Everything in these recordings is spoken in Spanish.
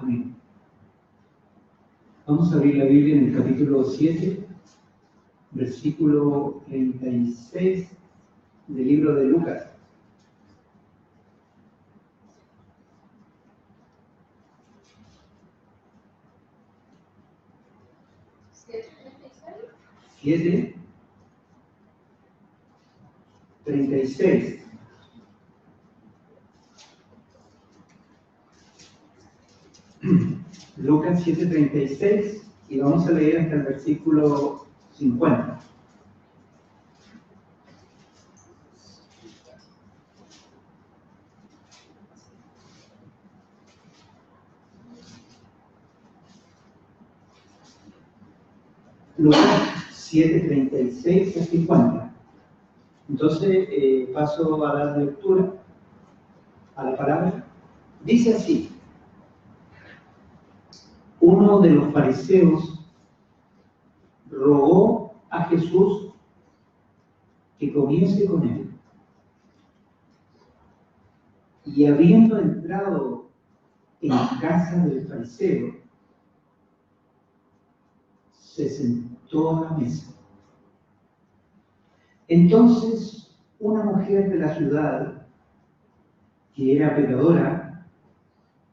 Amén. Vamos a abrir la Biblia en el capítulo 7, versículo 36 del libro de Lucas. ¿7? 36. Lucas 7:36 y vamos a leer hasta el versículo 50. Lucas 7:36 a 50. Entonces paso a dar lectura a la palabra. Dice así: uno de los fariseos rogó a Jesús que comiese con él. Y habiendo entrado en casa del fariseo, se sentó a la mesa. Entonces, una mujer de la ciudad, que era pecadora,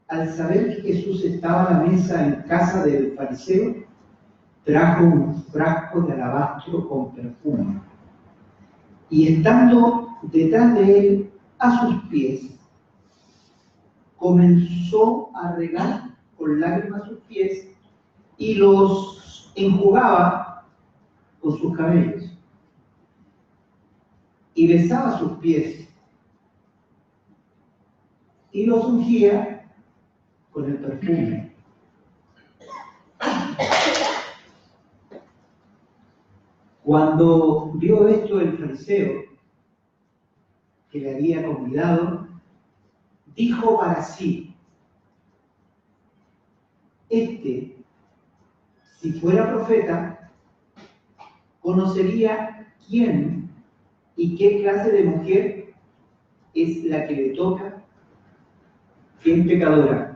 al saber que Jesús estaba a la mesa en casa del fariseo, trajo un frasco de alabastro con perfume. Y estando detrás de él, a sus pies, comenzó a regar con lágrimas sus pies y los enjugaba con sus cabellos. Y besaba sus pies y los ungía con el perfume. Cuando vio esto el fariseo que le había convidado, dijo para sí: este, si fuera profeta, conocería quién y qué clase de mujer es la que le toca, que es pecadora.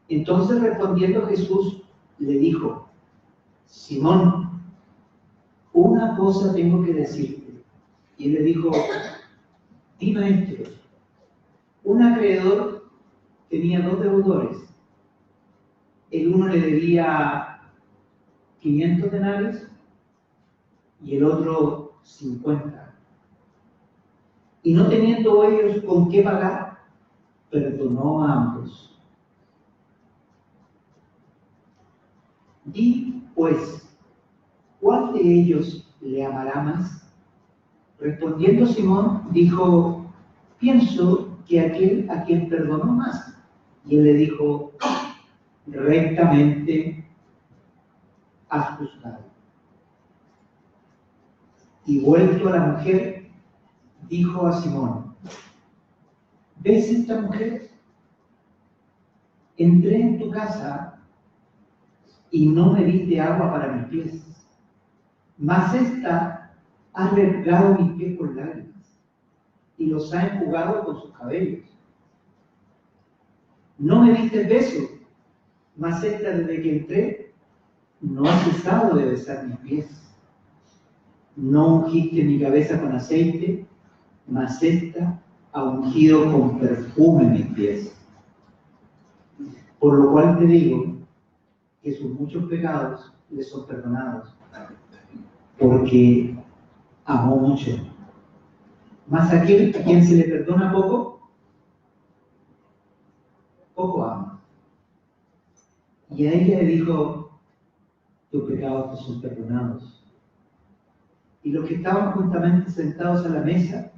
Entonces, respondiendo Jesús, le dijo: Simón, una cosa tengo que decirte. Y él le dijo: di, maestro. Un acreedor tenía 2 deudores. El uno le debía 500 denarios y el otro 50. Y no teniendo ellos con qué pagar, perdonó a ambos. Di, pues, ¿cuál de ellos le amará más? Respondiendo Simón, dijo: pienso que aquel a quien perdonó más. Y él le dijo: rectamente has juzgado. Y vuelto a la mujer, dijo a Simón: ¿ves esta mujer? Entré en tu casa y no me diste agua para mis pies, mas esta ha regado mis pies con lágrimas y los ha enjugado con sus cabellos. No me diste beso, mas esta desde que entré no ha cesado de besar mis pies. no ungiste mi cabeza con aceite, mas esta ha ungido con perfume mis pies. Por lo cual te digo que sus muchos pecados le son perdonados, porque amó mucho. Mas aquel a quien se le perdona poco, poco ama. Y a ella le dijo, tus pecados te son perdonados. Y los que estaban juntamente sentados a la mesa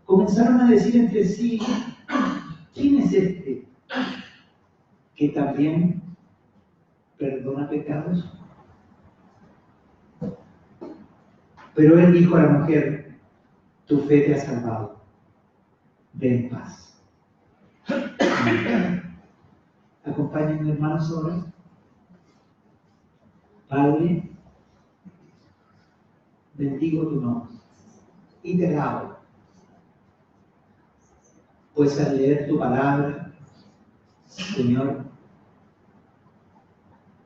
comenzaron a decir entre sí, ¿quién es este que también perdona pecados? Pero él dijo a la mujer, tu fe te ha salvado, ve en paz. Acompáñenme, hermanos, ahora. Padre, bendigo tu nombre y te alabo, pues al leer tu palabra, Señor,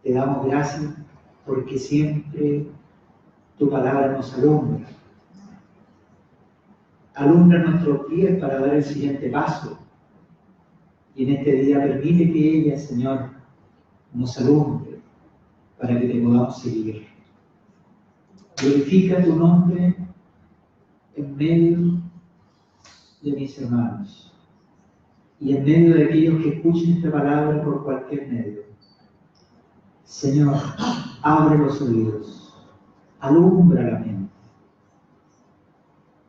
te damos gracias porque siempre tu palabra nos alumbra. Alumbra nuestros pies para dar el siguiente paso. Y en este día permite que ella, Señor, nos alumbre para que te podamos seguir. Glorifica tu nombre en medio de mis hermanos y en medio de aquellos que escuchen esta palabra por cualquier medio. Señor, abre los oídos, alumbra la mente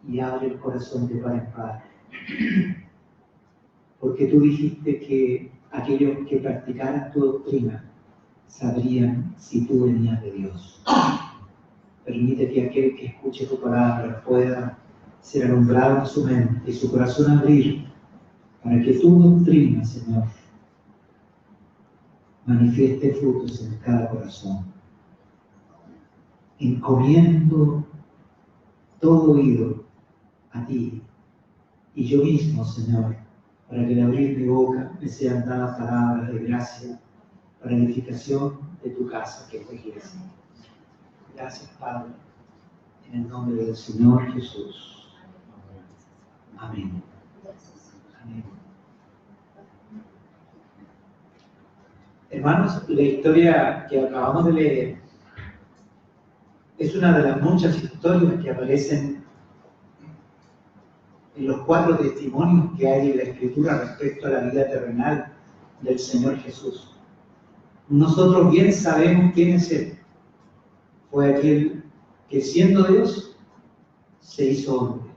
y abre el corazón de par en par. Porque tú dijiste que aquellos que practicaran tu doctrina sabrían si tú venías de Dios. Permite que aquel que escuche tu palabra pueda ser alumbrado en su mente y su corazón abrir para que tu doctrina, Señor, manifieste frutos en cada corazón. Encomiendo todo oído a ti y yo mismo, Señor, para que al abrir mi boca me sean dadas palabras de gracia para edificación de tu casa, que es la iglesia. Gracias, Padre, en el nombre del Señor Jesús. Amén. Amén. Hermanos, la historia que acabamos de leer es una de las muchas historias que aparecen en los 4 testimonios que hay en la Escritura respecto a la vida terrenal del Señor Jesús. Nosotros bien sabemos quién es Él. Fue aquel que siendo Dios, se hizo hombre.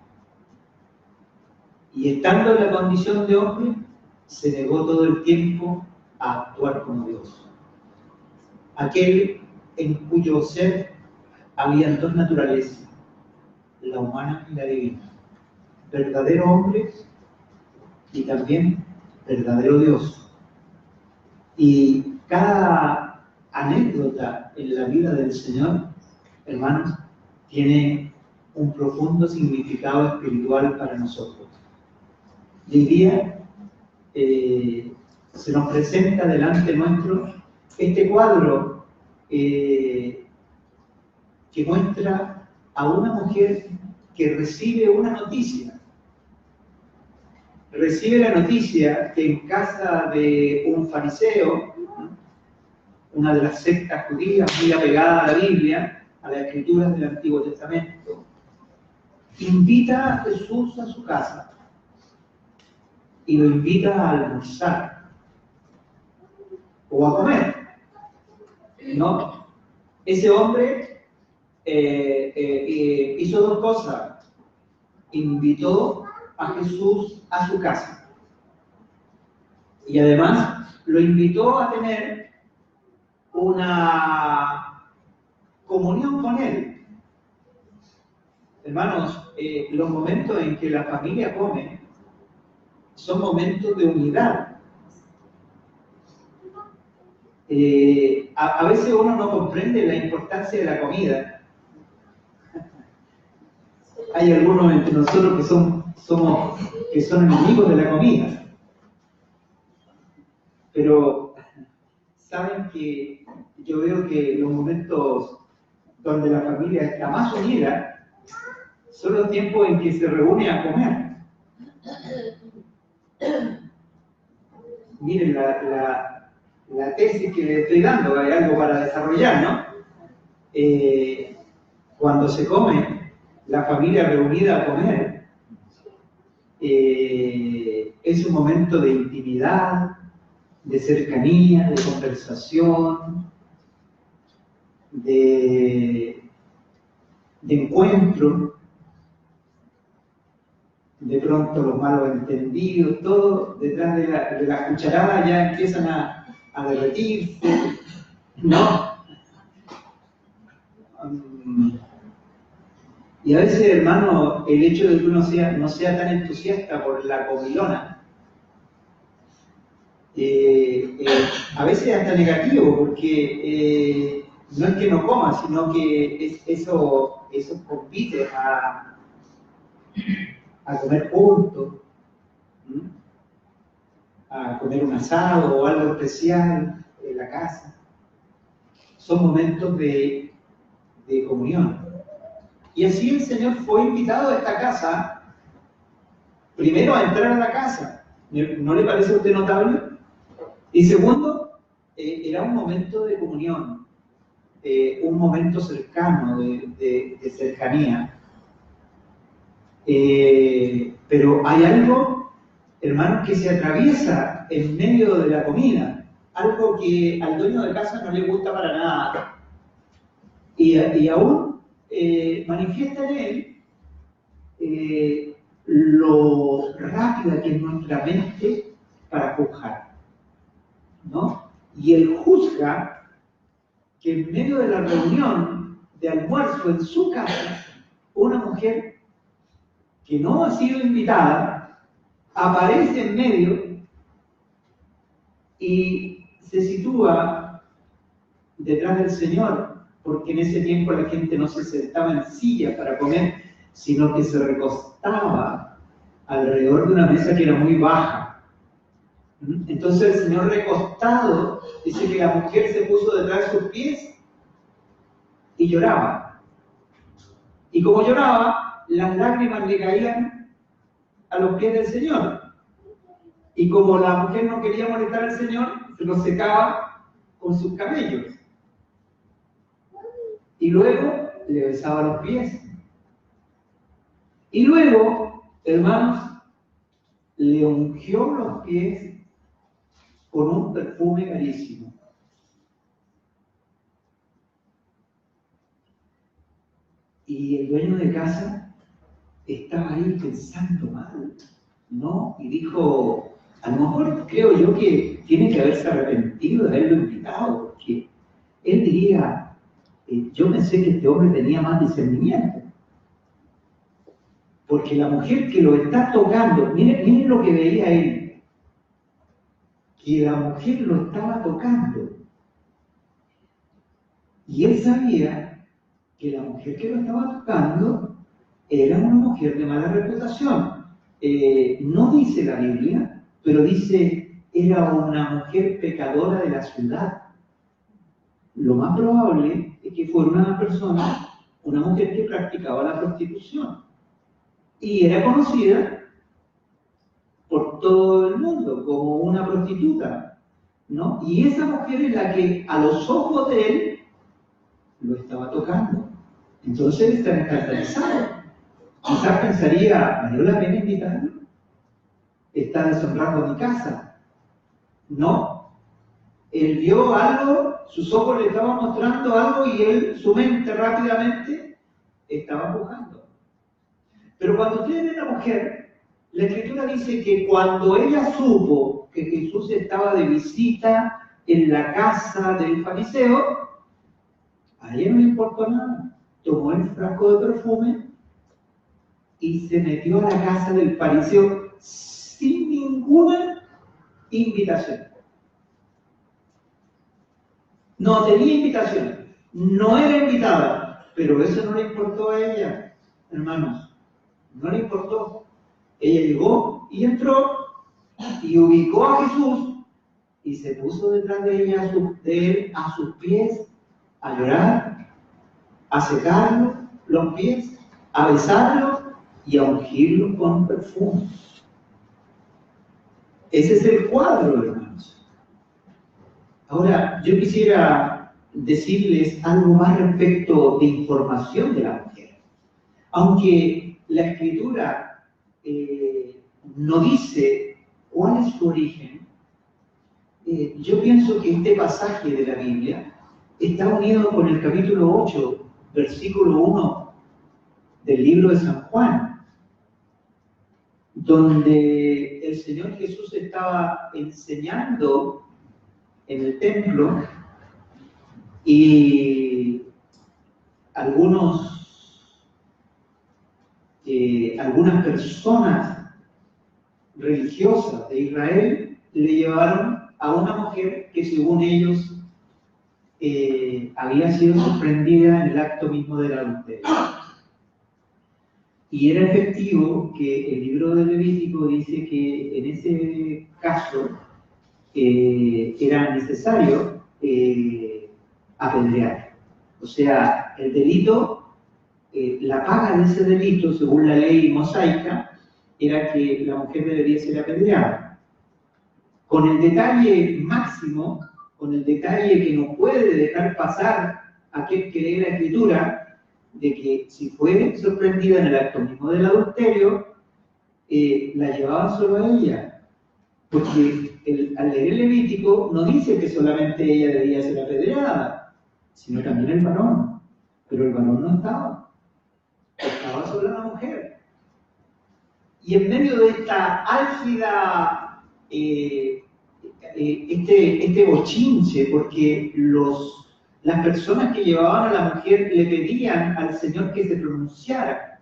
Y estando en la condición de hombre, se negó todo el tiempo a actuar como Dios. Aquel en cuyo ser habían 2 naturalezas, la humana y la divina. Verdadero hombre y también verdadero Dios. Y cada anécdota en la vida del Señor, hermanos, tiene un profundo significado espiritual para nosotros. Y hoy día se nos presenta delante nuestro este cuadro que muestra a una mujer que recibe una noticia. Recibe la noticia que en casa de un fariseo, una de las sectas judías muy apegada a la Biblia, a las escrituras del Antiguo Testamento, invita a Jesús a su casa y lo invita a almorzar o a comer. ¿No? Ese hombre hizo 2 cosas. Invitó a Jesús a su casa y además lo invitó a tener una comunión con él. Hermanos, los momentos en que la familia come son momentos de unidad. A veces uno no comprende la importancia de la comida. Hay algunos entre nosotros que son enemigos de la comida. Pero saben que yo veo que los momentos donde la familia está más unida, son los tiempos en que se reúne a comer. Miren la tesis que le estoy dando, hay algo para desarrollar, ¿no? Cuando se come, la familia reunida a comer, es un momento de intimidad, de cercanía, de conversación, de encuentro. De pronto los malos entendidos, todo detrás de la cucharada ya empiezan a derretirse, ¿no? Y a veces, hermano, el hecho de que uno no sea tan entusiasta por la comilona, a veces es hasta negativo, porque no es que no coma, sino que eso compite a comer juntos, a comer un asado o algo especial en la casa. Son momentos de comunión. Y así el Señor fue invitado a esta casa, primero a entrar a la casa. ¿No le parece a usted notable? Y segundo, era un momento de comunión, un momento cercano, de cercanía. Pero hay algo, hermanos, que se atraviesa en medio de la comida, algo que al dueño de casa no le gusta para nada, y aún manifiesta en él lo rápida que es nuestra mente para juzgar, ¿no? Y él juzga que en medio de la reunión de almuerzo en su casa, una mujer que no ha sido invitada, aparece en medio y se sitúa detrás del Señor, porque en ese tiempo la gente no se sentaba en silla para comer, sino que se recostaba alrededor de una mesa que era muy baja. Entonces el Señor recostado, dice que la mujer se puso detrás de sus pies y lloraba. Y como lloraba, las lágrimas le caían a los pies del Señor. Y como la mujer no quería molestar al Señor, se los secaba con sus cabellos. Y luego le besaba los pies. Y luego, hermanos, le ungió los pies con un perfume carísimo. Y el dueño de casa estaba ahí pensando mal, ¿no? Y dijo, a lo mejor creo yo que tiene que haberse arrepentido de haberlo invitado, porque él diría, yo pensé que este hombre tenía más discernimiento. Porque la mujer que lo está tocando, miren lo que veía él, que la mujer lo estaba tocando. Y él sabía que la mujer que lo estaba tocando era una mujer de mala reputación. No dice la Biblia, pero dice, era una mujer pecadora de la ciudad. Lo más probable es que fuera una persona, una mujer que practicaba la prostitución. Y era conocida por todo el mundo como una prostituta, ¿no? Y esa mujer es la que a los ojos de él lo estaba tocando. Entonces él está escandalizado. Quizás pensaría, ¿valió la pena invitarlo? Está deshonrando mi casa. No. Él vio algo, sus ojos le estaban mostrando algo y él, su mente rápidamente estaba empujando. Pero cuando tiene la mujer, la Escritura dice que cuando ella supo que Jesús estaba de visita en la casa del fariseo, a ella no le importó nada. Tomó el frasco de perfume y se metió a la casa del fariseo sin ninguna invitación. No tenía invitación, no era invitada, pero eso no le importó a ella, hermanos. No le importó. Ella llegó y entró y ubicó a Jesús y se puso detrás de ella, de él, a sus pies, a llorar a secarlo los pies, a besarlo y a ungirlo con perfume. Ese es el cuadro, hermanos. Ahora, yo quisiera decirles algo más respecto de información de la mujer. Aunque la Escritura no dice cuál es su origen, yo pienso que este pasaje de la Biblia está unido con el capítulo 8, versículo 1 del libro de San Juan, donde el Señor Jesús estaba enseñando en el templo y algunas personas religiosas de Israel le llevaron a una mujer que según ellos había sido sorprendida en el acto mismo del adulterio. Y era efectivo que el libro de Levítico dice que en ese caso era necesario apedrear. O sea, el delito, la paga de ese delito, según la ley mosaica, era que la mujer debería ser apedreada. Con el detalle máximo, con el detalle que no puede dejar pasar aquel que lee la Escritura, de que si fue sorprendida en el acto mismo del adulterio, la llevaban solo a ella. Porque al leer el Levítico no dice que solamente ella debía ser apedreada, sino también el varón. Pero el varón no estaba. Estaba solo la mujer. Y en medio de esta álgida, este bochinche, porque las personas que llevaban a la mujer le pedían al Señor que se pronunciara,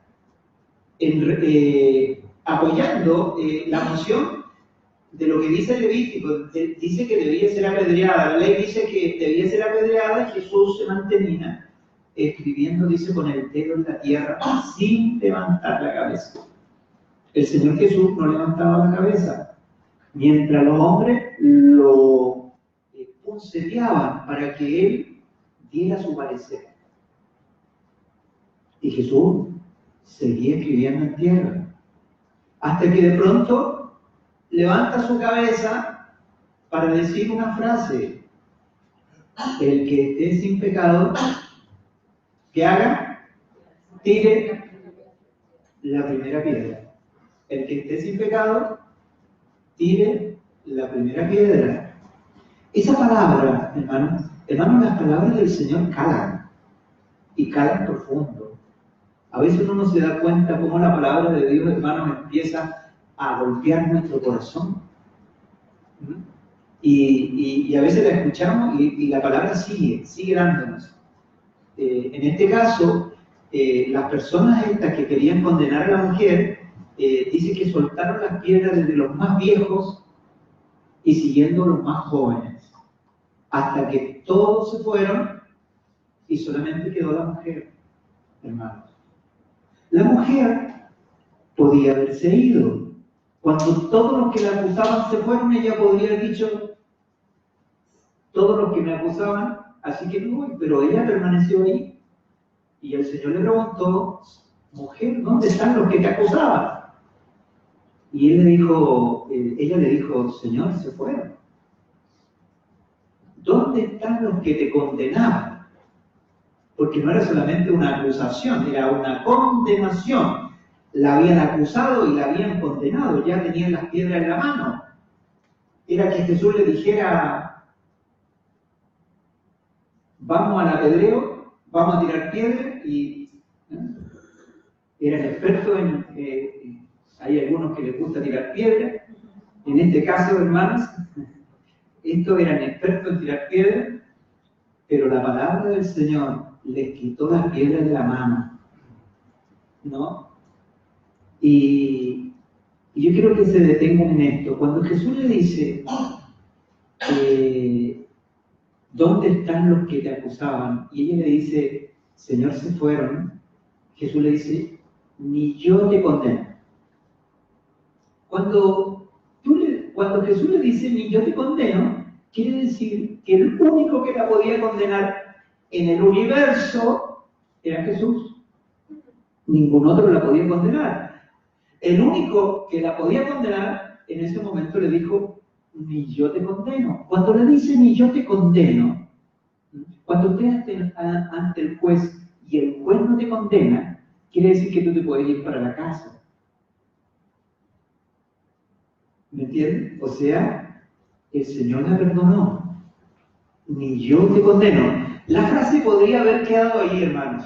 apoyando la moción de lo que dice el Levítico. Dice que debía ser apedreada, la ley dice que debía ser apedreada, y Jesús se mantenía escribiendo, dice, con el dedo en la tierra, sin levantar la cabeza. El Señor Jesús no levantaba la cabeza, mientras los hombres lo punceteaban para que él diera su parecer. Y Jesús seguía escribiendo en tierra, hasta que de pronto levanta su cabeza para decir una frase: el que esté sin pecado, que haga, tire la primera piedra. El que esté sin pecado, tire la primera piedra. Esa palabra, hermanos, las palabras del Señor calan, y calan profundo. A veces uno no se da cuenta cómo la palabra de Dios, hermanos, empieza a golpear nuestro corazón. Y a veces la escuchamos y la palabra sigue dándonos. En este caso, las personas estas que querían condenar a la mujer, dice que soltaron las piedras desde los más viejos y siguiendo los más jóvenes, hasta que todos se fueron y solamente quedó la mujer, hermanos. La mujer podía haberse ido. Cuando todos los que la acusaban se fueron, ella podría haber dicho: todos los que me acusaban, así que no voy. Pero ella permaneció ahí. Y el Señor le preguntó: mujer, ¿dónde están los que te acusaban? Y ella le dijo: Señor, se fueron. ¿Dónde están los que te condenaban? Porque no era solamente una acusación, era una condenación. La habían acusado y la habían condenado, ya tenían las piedras en la mano. Era que Jesús le dijera: vamos al apedreo, vamos a tirar piedras, y eran expertos hay algunos que les gusta tirar piedras. En este caso, hermanos, estos eran expertos en tirar piedras, pero la palabra del Señor les quitó las piedras de la mano, ¿no? Y yo quiero que se detengan en esto. Cuando Jesús le dice: ¿dónde están los que te acusaban? Y ella le dice: Señor, se fueron. Jesús le dice: ni yo te condeno. Cuando Jesús le dice: ni yo te condeno, quiere decir que el único que la podía condenar en el universo era Jesús. Ningún otro la podía condenar. El único que la podía condenar en ese momento le dijo, ni yo te condeno. Cuando le dice ni yo te condeno, cuando usted ante el juez y el juez no te condena, quiere decir que tú te puedes ir para la casa. ¿Me entiendes? O sea, el Señor la perdonó. Ni yo te condeno. La frase podría haber quedado ahí, hermanos.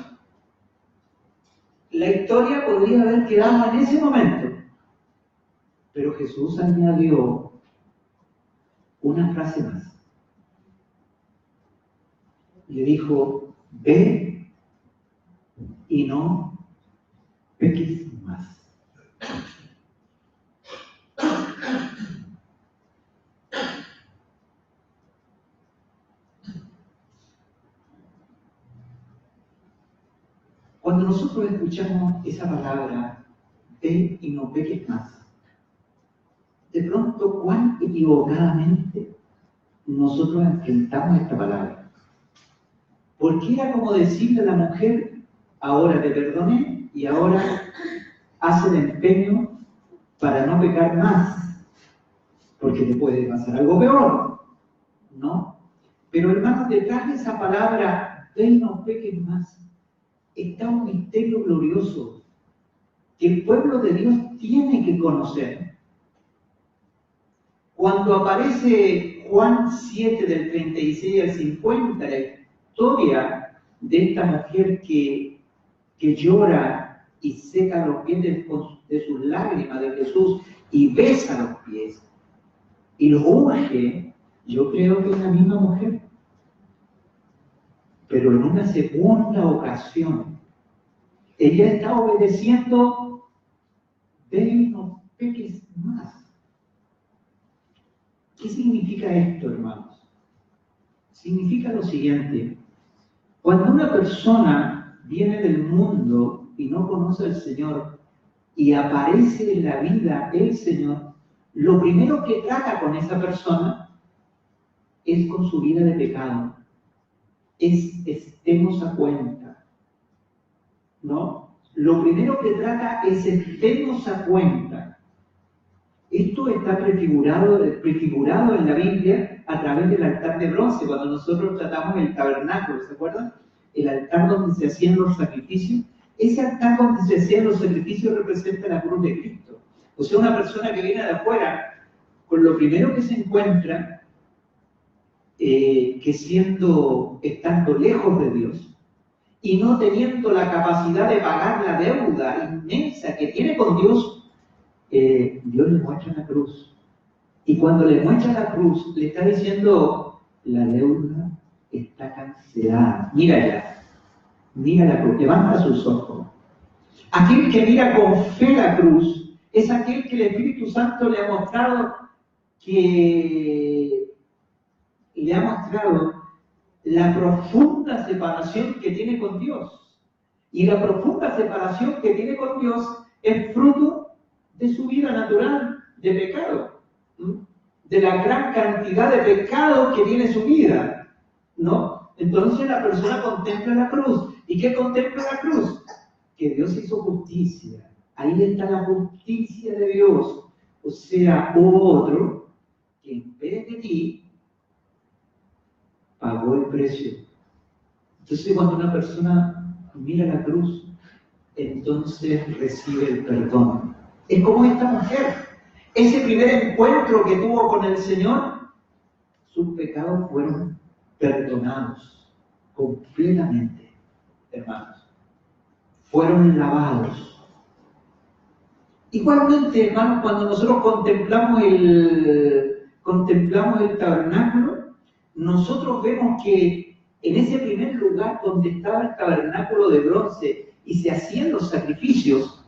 La historia podría haber quedado en ese momento. Pero Jesús añadió una frase más. Le dijo, ve y no peques más. Cuando nosotros escuchamos esa palabra, ve y no peques más, de pronto, cuán equivocadamente nosotros enfrentamos esta palabra. Porque era como decirle a la mujer, ahora te perdoné y ahora haz el empeño para no pecar más, porque te puede pasar algo peor, ¿no? Pero hermanos, detrás de esa palabra, ve y no peques más, está un misterio glorioso que el pueblo de Dios tiene que conocer. Cuando aparece Juan 7 del 36 al 50, la historia de esta mujer que llora y seca los pies de sus lágrimas de Jesús y besa los pies y los unge, yo creo que es la misma mujer. Pero en una segunda ocasión, ella está obedeciendo, ve y no peques más. ¿Qué significa esto, hermanos? Significa lo siguiente. Cuando una persona viene del mundo y no conoce al Señor y aparece en la vida el Señor, lo primero que trata con esa persona es con su vida de pecado. Estemos a cuenta, ¿no? Lo primero que trata es estemos a cuenta. Esto está prefigurado en la Biblia a través del altar de bronce, cuando nosotros tratamos el tabernáculo, ¿se acuerdan? El altar donde se hacían los sacrificios. Ese altar donde se hacían los sacrificios representa la cruz de Cristo. O sea, una persona que viene de afuera, con lo primero que se encuentra, estando lejos de Dios y no teniendo la capacidad de pagar la deuda inmensa que tiene con Dios, Dios le muestra la cruz. Y cuando le muestra la cruz, le está diciendo, la deuda está cancelada. Mira la cruz, levanta sus ojos. Aquel que mira con fe la cruz es aquel que el Espíritu Santo le ha mostrado la profunda separación que tiene con Dios. Y la profunda separación que tiene con Dios es fruto de su vida natural de pecado, ¿no? De la gran cantidad de pecado que tiene su vida, ¿no? Entonces la persona contempla la cruz. ¿Y qué contempla la cruz? Que Dios hizo justicia. Ahí está la justicia de Dios. O sea, hubo otro que en vez de ti pagó el precio. Entonces cuando una persona mira la cruz, entonces recibe el perdón. Es como esta mujer. Ese primer encuentro que tuvo con el Señor, sus pecados fueron perdonados completamente, hermanos. Fueron lavados. Igualmente, hermanos, cuando nosotros contemplamos el tabernáculo, nosotros vemos que en ese primer lugar donde estaba el tabernáculo de bronce y se hacían los sacrificios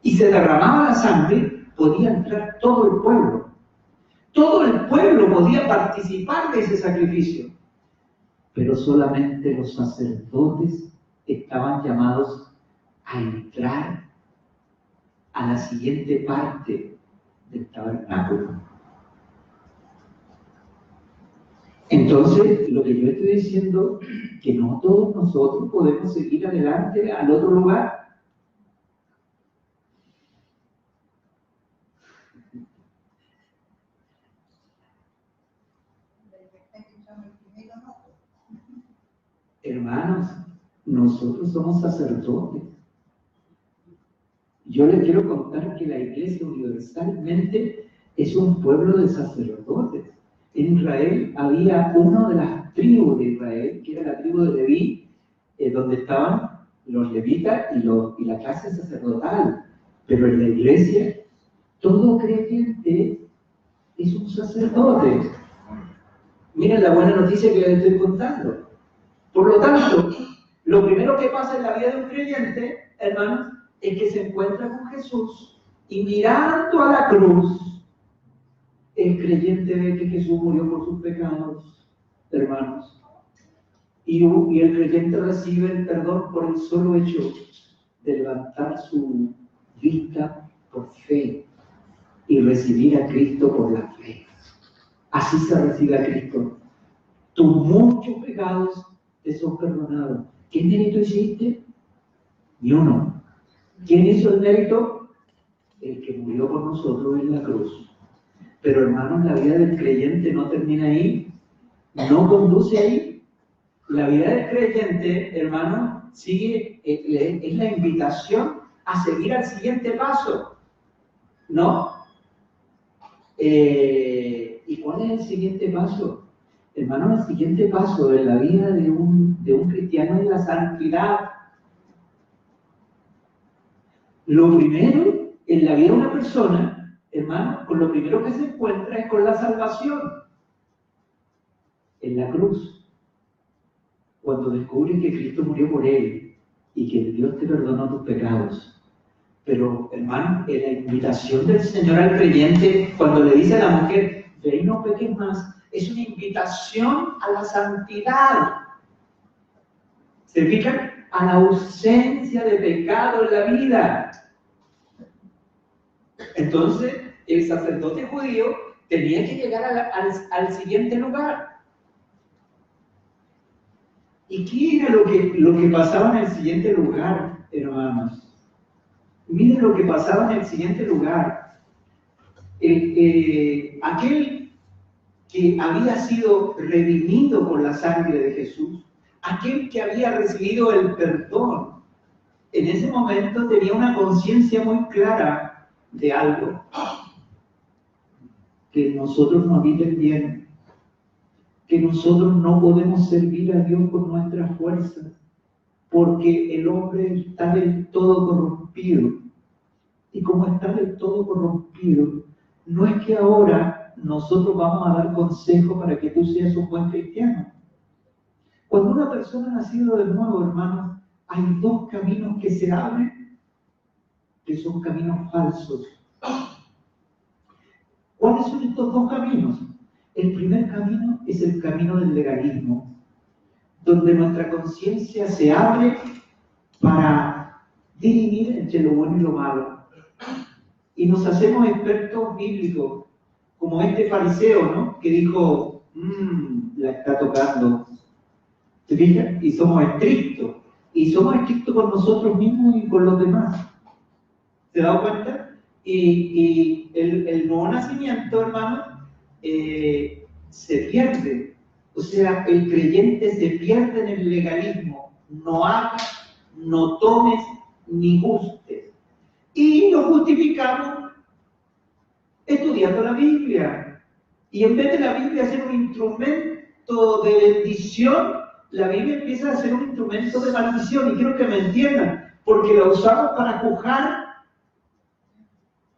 y se derramaba la sangre, podía entrar todo el pueblo. Todo el pueblo podía participar de ese sacrificio, pero solamente los sacerdotes estaban llamados a entrar a la siguiente parte del tabernáculo. Entonces, lo que yo estoy diciendo que no todos nosotros podemos seguir adelante al otro lugar. Hermanos, nosotros somos sacerdotes. Yo les quiero contar que la Iglesia universalmente es un pueblo de sacerdotes. En Israel había una de las tribus de Israel, que era la tribu de Leví, donde estaban los levitas y la clase sacerdotal. Pero en la Iglesia, todo creyente es un sacerdote. Miren la buena noticia que les estoy contando. Por lo tanto, lo primero que pasa en la vida de un creyente, hermanos, es que se encuentra con Jesús y mirando a la cruz, el creyente ve que Jesús murió por sus pecados, hermanos. Y el creyente recibe el perdón por el solo hecho de levantar su vista por fe y recibir a Cristo por la fe. Así se recibe a Cristo. Tus muchos pecados te son perdonados. ¿Qué mérito hiciste? Ni uno. ¿Quién hizo el mérito? El que murió por nosotros en la cruz. Pero hermanos, la vida del creyente no termina ahí, no conduce ahí. La vida del creyente, hermanos, sigue, es la invitación a seguir al siguiente paso, ¿no? ¿Y cuál es el siguiente paso? Hermanos, el siguiente paso de la vida de un cristiano es la santidad. Lo primero en la vida de una persona, hermano, con lo primero que se encuentra es con la salvación. En la cruz. Cuando descubres que Cristo murió por él y que Dios te perdonó tus pecados. Pero, hermano, en la invitación del Señor al creyente, cuando le dice a la mujer, ve y no peques más, es una invitación a la santidad. ¿Se fijan? A la ausencia de pecado en la vida. Entonces, el sacerdote judío tenía que llegar al siguiente lugar. ¿Y qué era lo que pasaba en el siguiente lugar, hermanos? Miren lo que pasaba en el siguiente lugar. Aquel que había sido redimido por la sangre de Jesús, aquel que había recibido el perdón, en ese momento tenía una conciencia muy clara de algo, que nosotros no viven bien, que nosotros no podemos servir a Dios con nuestras fuerzas, porque el hombre está del todo corrompido. Y como está del todo corrompido, no es que ahora nosotros vamos a dar consejo para que tú seas un buen cristiano. Cuando una persona ha nacido de nuevo, hermanos, hay dos caminos que se abren, que son caminos falsos. ¿Cuáles son estos dos caminos? El primer camino es el camino del legalismo, donde nuestra conciencia se abre para dirimir entre lo bueno y lo malo. Y nos hacemos expertos bíblicos, como este fariseo, ¿no? Que dijo, la está tocando. ¿Se fijan? Y somos estrictos. Y somos estrictos con nosotros mismos y con los demás. ¿Se da cuenta? Y el nuevo nacimiento, hermano, se pierde. O sea, el creyente se pierde en el legalismo. No hagas, no tomes, ni gustes. Y lo justificamos estudiando la Biblia. Y en vez de la Biblia ser un instrumento de bendición, la Biblia empieza a ser un instrumento de maldición. Y quiero que me entiendan, porque la usamos para juzgar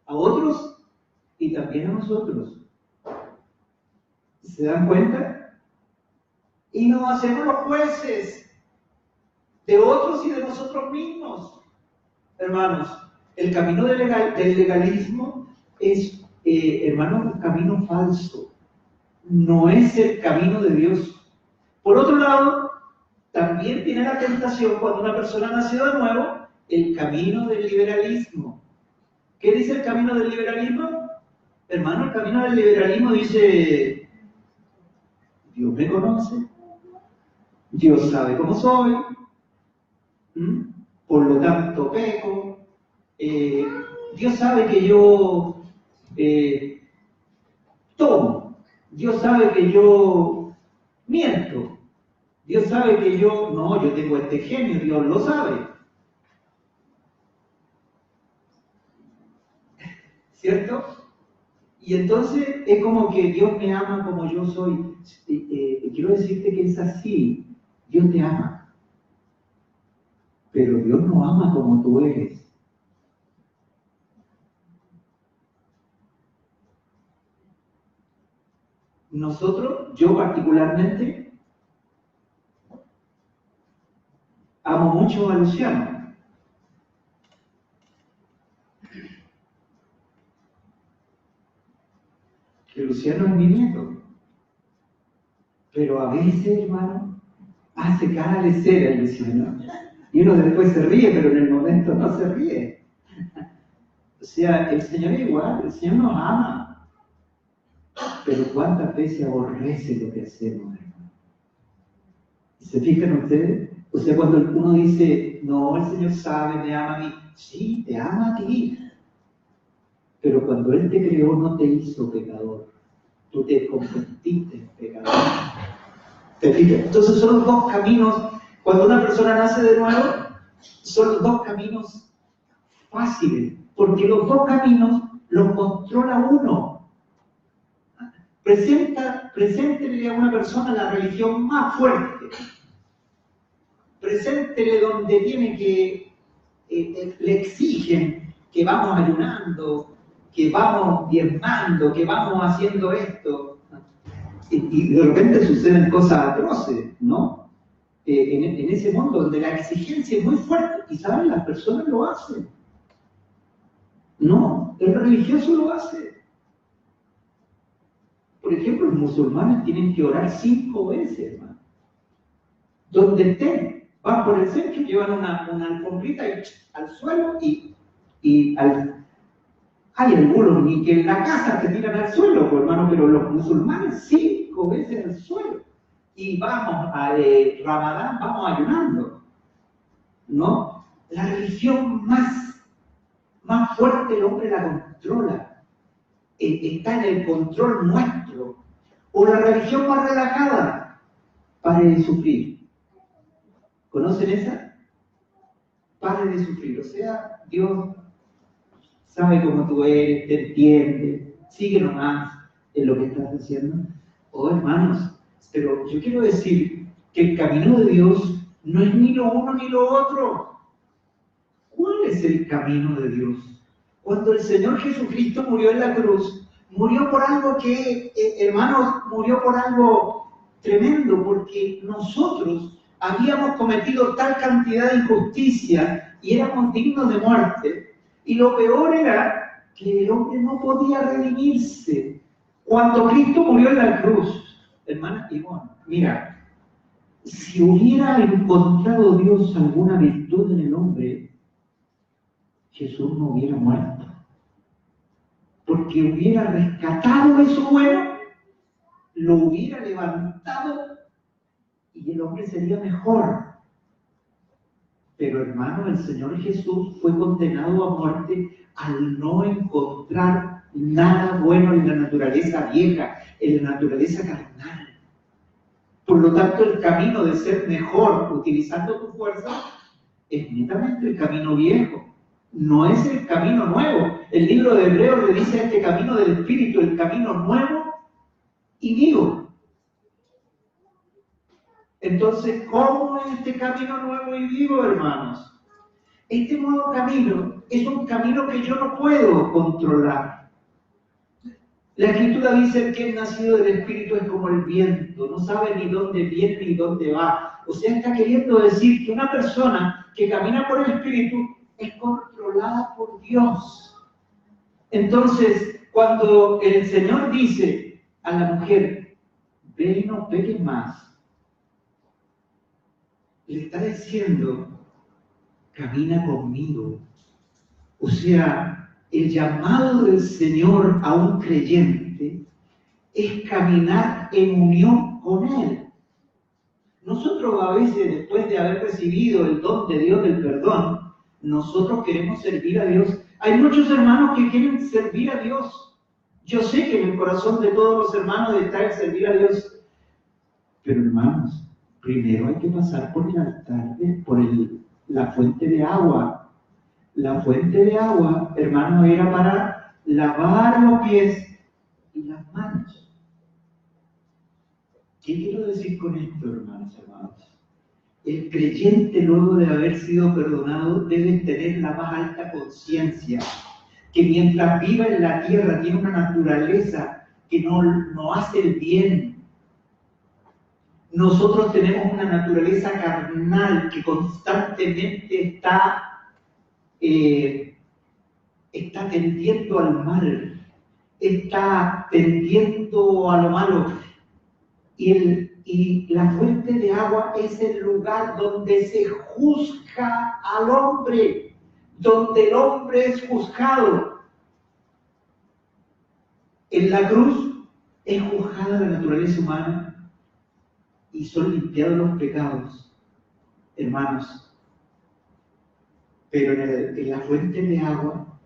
a otros y también a nosotros. ¿Se dan cuenta? Y nos hacemos los jueces de otros y de nosotros mismos. Hermanos, el camino del legalismo es, hermanos, un camino falso. No es el camino de Dios. Por otro lado, también tiene la tentación, cuando una persona nació de nuevo, el camino del liberalismo. ¿Qué dice el camino del liberalismo? Hermano, el camino del liberalismo dice, Dios me conoce, Dios sabe cómo soy, por lo tanto peco. Dios sabe que yo tomo. Dios sabe que yo miento. Dios sabe que yo tengo este genio, Dios lo sabe. ¿Cierto? Y entonces es como que Dios me ama como yo soy. Quiero decirte que es así. Dios te ama. Pero Dios no ama como tú eres. Nosotros, yo particularmente, amo mucho a Luciano. Que Luciano es mi nieto. Pero a veces, hermano, hace cara de cera el Luciano. Y uno después se ríe, pero en el momento no se ríe. O sea, el Señor es igual, el Señor nos ama. Pero cuántas veces aborrece lo que hacemos, hermano. ¿Se fijan ustedes? O sea, cuando uno dice, no, el Señor sabe, me ama a mí. Sí, te ama a ti. Pero cuando Él te creó, no te hizo pecador. Tú te convertiste en pecador. ¿Te fijas? Entonces son los dos caminos. Cuando una persona nace de nuevo, son los dos caminos fáciles. Porque los dos caminos los controla uno. Preséntele a una persona la religión más fuerte. Preséntele donde tiene que, le exigen que vamos ayunando, que vamos diezmando, que vamos haciendo esto. Y de repente suceden cosas atroces, ¿no? En ese mundo donde la exigencia es muy fuerte, y ¿saben? Las personas lo hacen. No, el religioso lo hace. Por ejemplo, los musulmanes tienen que orar 5 veces, hermano. Donde estén, van por el centro, llevan una alfombrita al suelo y hay algunos ni que en la casa te tiran al suelo, pues, hermano, pero los musulmanes 5 veces al suelo. Y vamos a Ramadán, vamos ayunando, ¿no? La religión más fuerte el hombre la controla. Está en el control nuestro. O la religión más relajada, pare de sufrir. ¿Conocen esa? Pare de sufrir. O sea, Dios sabe cómo tú eres, te entiende, sigue nomás en lo que estás haciendo. Oh, hermanos, pero yo quiero decir que el camino de Dios no es ni lo uno ni lo otro. ¿Cuál es el camino de Dios? Cuando el Señor Jesucristo murió en la cruz, murió por algo que, hermanos, murió por algo tremendo, porque nosotros habíamos cometido tal cantidad de injusticia y éramos dignos de muerte. Y lo peor era que el hombre no podía redimirse. Cuando Cristo murió en la cruz, hermana Ivonne, mira, si hubiera encontrado Dios alguna virtud en el hombre, Jesús no hubiera muerto. Porque hubiera rescatado eso bueno, lo hubiera levantado y el hombre sería mejor. Pero hermano, el Señor Jesús fue condenado a muerte al no encontrar nada bueno en la naturaleza vieja, en la naturaleza carnal. Por lo tanto, el camino de ser mejor utilizando tu fuerza es netamente el camino viejo, no es el camino nuevo. El libro de Hebreos le dice a este camino del Espíritu, el camino nuevo y vivo. Entonces, ¿cómo es este camino nuevo y vivo, hermanos? Este nuevo camino es un camino que yo no puedo controlar. La Escritura dice que el nacido del Espíritu es como el viento, no sabe ni dónde viene ni dónde va. O sea, está queriendo decir que una persona que camina por el Espíritu es controlada por Dios. Entonces, cuando el Señor dice a la mujer, ve y no peques más, le está diciendo, camina conmigo. O sea, el llamado del Señor a un creyente es caminar en unión con Él. Nosotros a veces, después de haber recibido el don de Dios del perdón, nosotros queremos servir a Dios. Hay muchos hermanos que quieren servir a Dios. Yo sé que en el corazón de todos los hermanos está el servir a Dios. Pero hermanos, primero hay que pasar por el altar, la fuente de agua. La fuente de agua, hermano, era para lavar los pies y las manos. ¿Qué quiero decir con esto, hermanos? El creyente, luego de haber sido perdonado, debe tener la más alta conciencia, que mientras viva en la tierra tiene una naturaleza que no hace el bien. Nosotros tenemos una naturaleza carnal que constantemente está tendiendo al mal, está tendiendo a lo malo. Y la fuente de agua es el lugar donde se juzga al hombre, donde el hombre es juzgado. En la cruz es juzgada la naturaleza humana y son limpiados los pecados, hermanos. Pero en la fuente de agua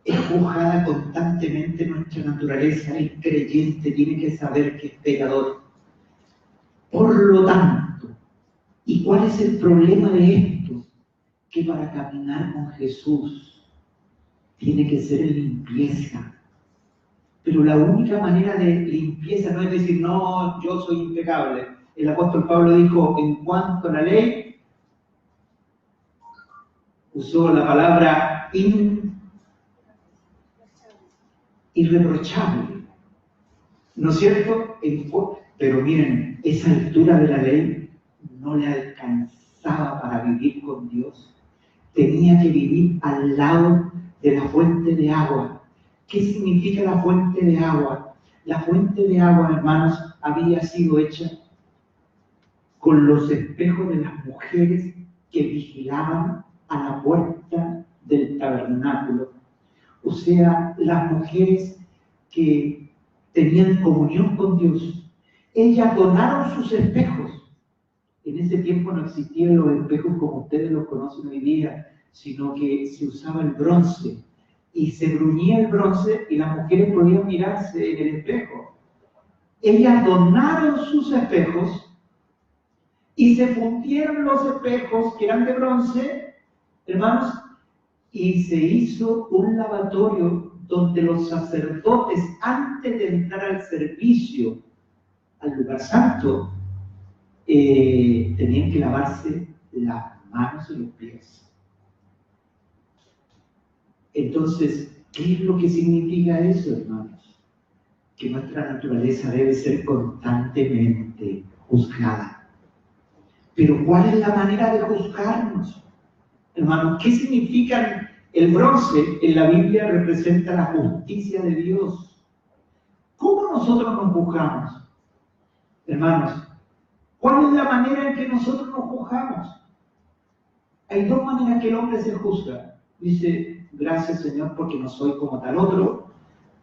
es juzgada constantemente nuestra naturaleza. El creyente tiene que saber que es pecador. Por lo tanto, ¿y cuál es el problema de esto? Que para caminar con Jesús tiene que ser en limpieza. Pero la única manera de limpieza no es decir, no, yo soy impecable. El apóstol Pablo dijo, en cuanto a la ley, usó la palabra irreprochable. ¿No es cierto? Pero miren, esa altura de la ley no le alcanzaba para vivir con Dios. Tenía que vivir al lado de la fuente de agua. ¿Qué significa la fuente de agua? La fuente de agua, hermanos, había sido hecha con los espejos de las mujeres que vigilaban a la puerta del tabernáculo. O sea, las mujeres que tenían comunión con Dios. Ellas donaron sus espejos. En ese tiempo no existían los espejos como ustedes los conocen hoy día, sino que se usaba el bronce. Y se bruñía el bronce y las mujeres podían mirarse en el espejo. Ellas donaron sus espejos y se fundieron los espejos que eran de bronce, hermanos, y se hizo un lavatorio donde los sacerdotes, antes de entrar al servicio, al lugar santo, tenían que lavarse las manos y los pies. Entonces, ¿qué es lo que significa eso, hermanos? Que nuestra naturaleza debe ser constantemente juzgada. Pero ¿cuál es la manera de juzgarnos? Hermanos, ¿qué significa el bronce? En la Biblia representa la justicia de Dios. ¿Cómo nosotros nos juzgamos? Hermanos, ¿cuál es la manera en que nosotros nos juzgamos? Hay dos maneras que el hombre se juzga. Dice, gracias Señor porque no soy como tal otro,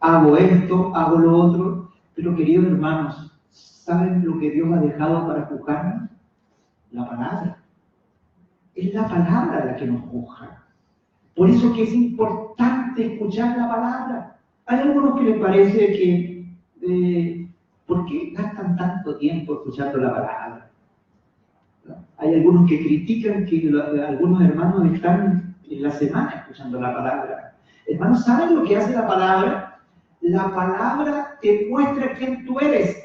hago esto, hago lo otro. Pero queridos hermanos, ¿saben lo que Dios ha dejado para juzgarnos? La palabra. Es la palabra la que nos juzga. Por eso que es importante escuchar la palabra. Hay algunos que les parece que ¿por qué gastan tanto tiempo escuchando la palabra? Hay algunos que critican que algunos hermanos están en la semana escuchando la palabra. Hermanos, ¿saben lo que hace la palabra? La palabra te muestra quién tú eres.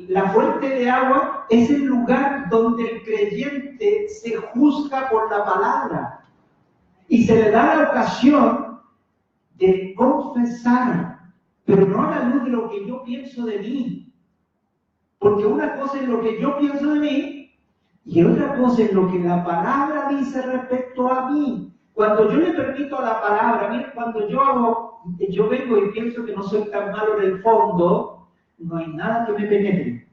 La fuente de agua es el lugar donde el creyente se juzga por la palabra y se le da la ocasión de confesar, pero no a la luz de lo que yo pienso de mí, porque una cosa es lo que yo pienso de mí y otra cosa es lo que la palabra dice respecto a mí. Cuando yo le permito a la palabra, miren, cuando yo vengo y pienso que no soy tan malo en el fondo, no hay nada que me penetre.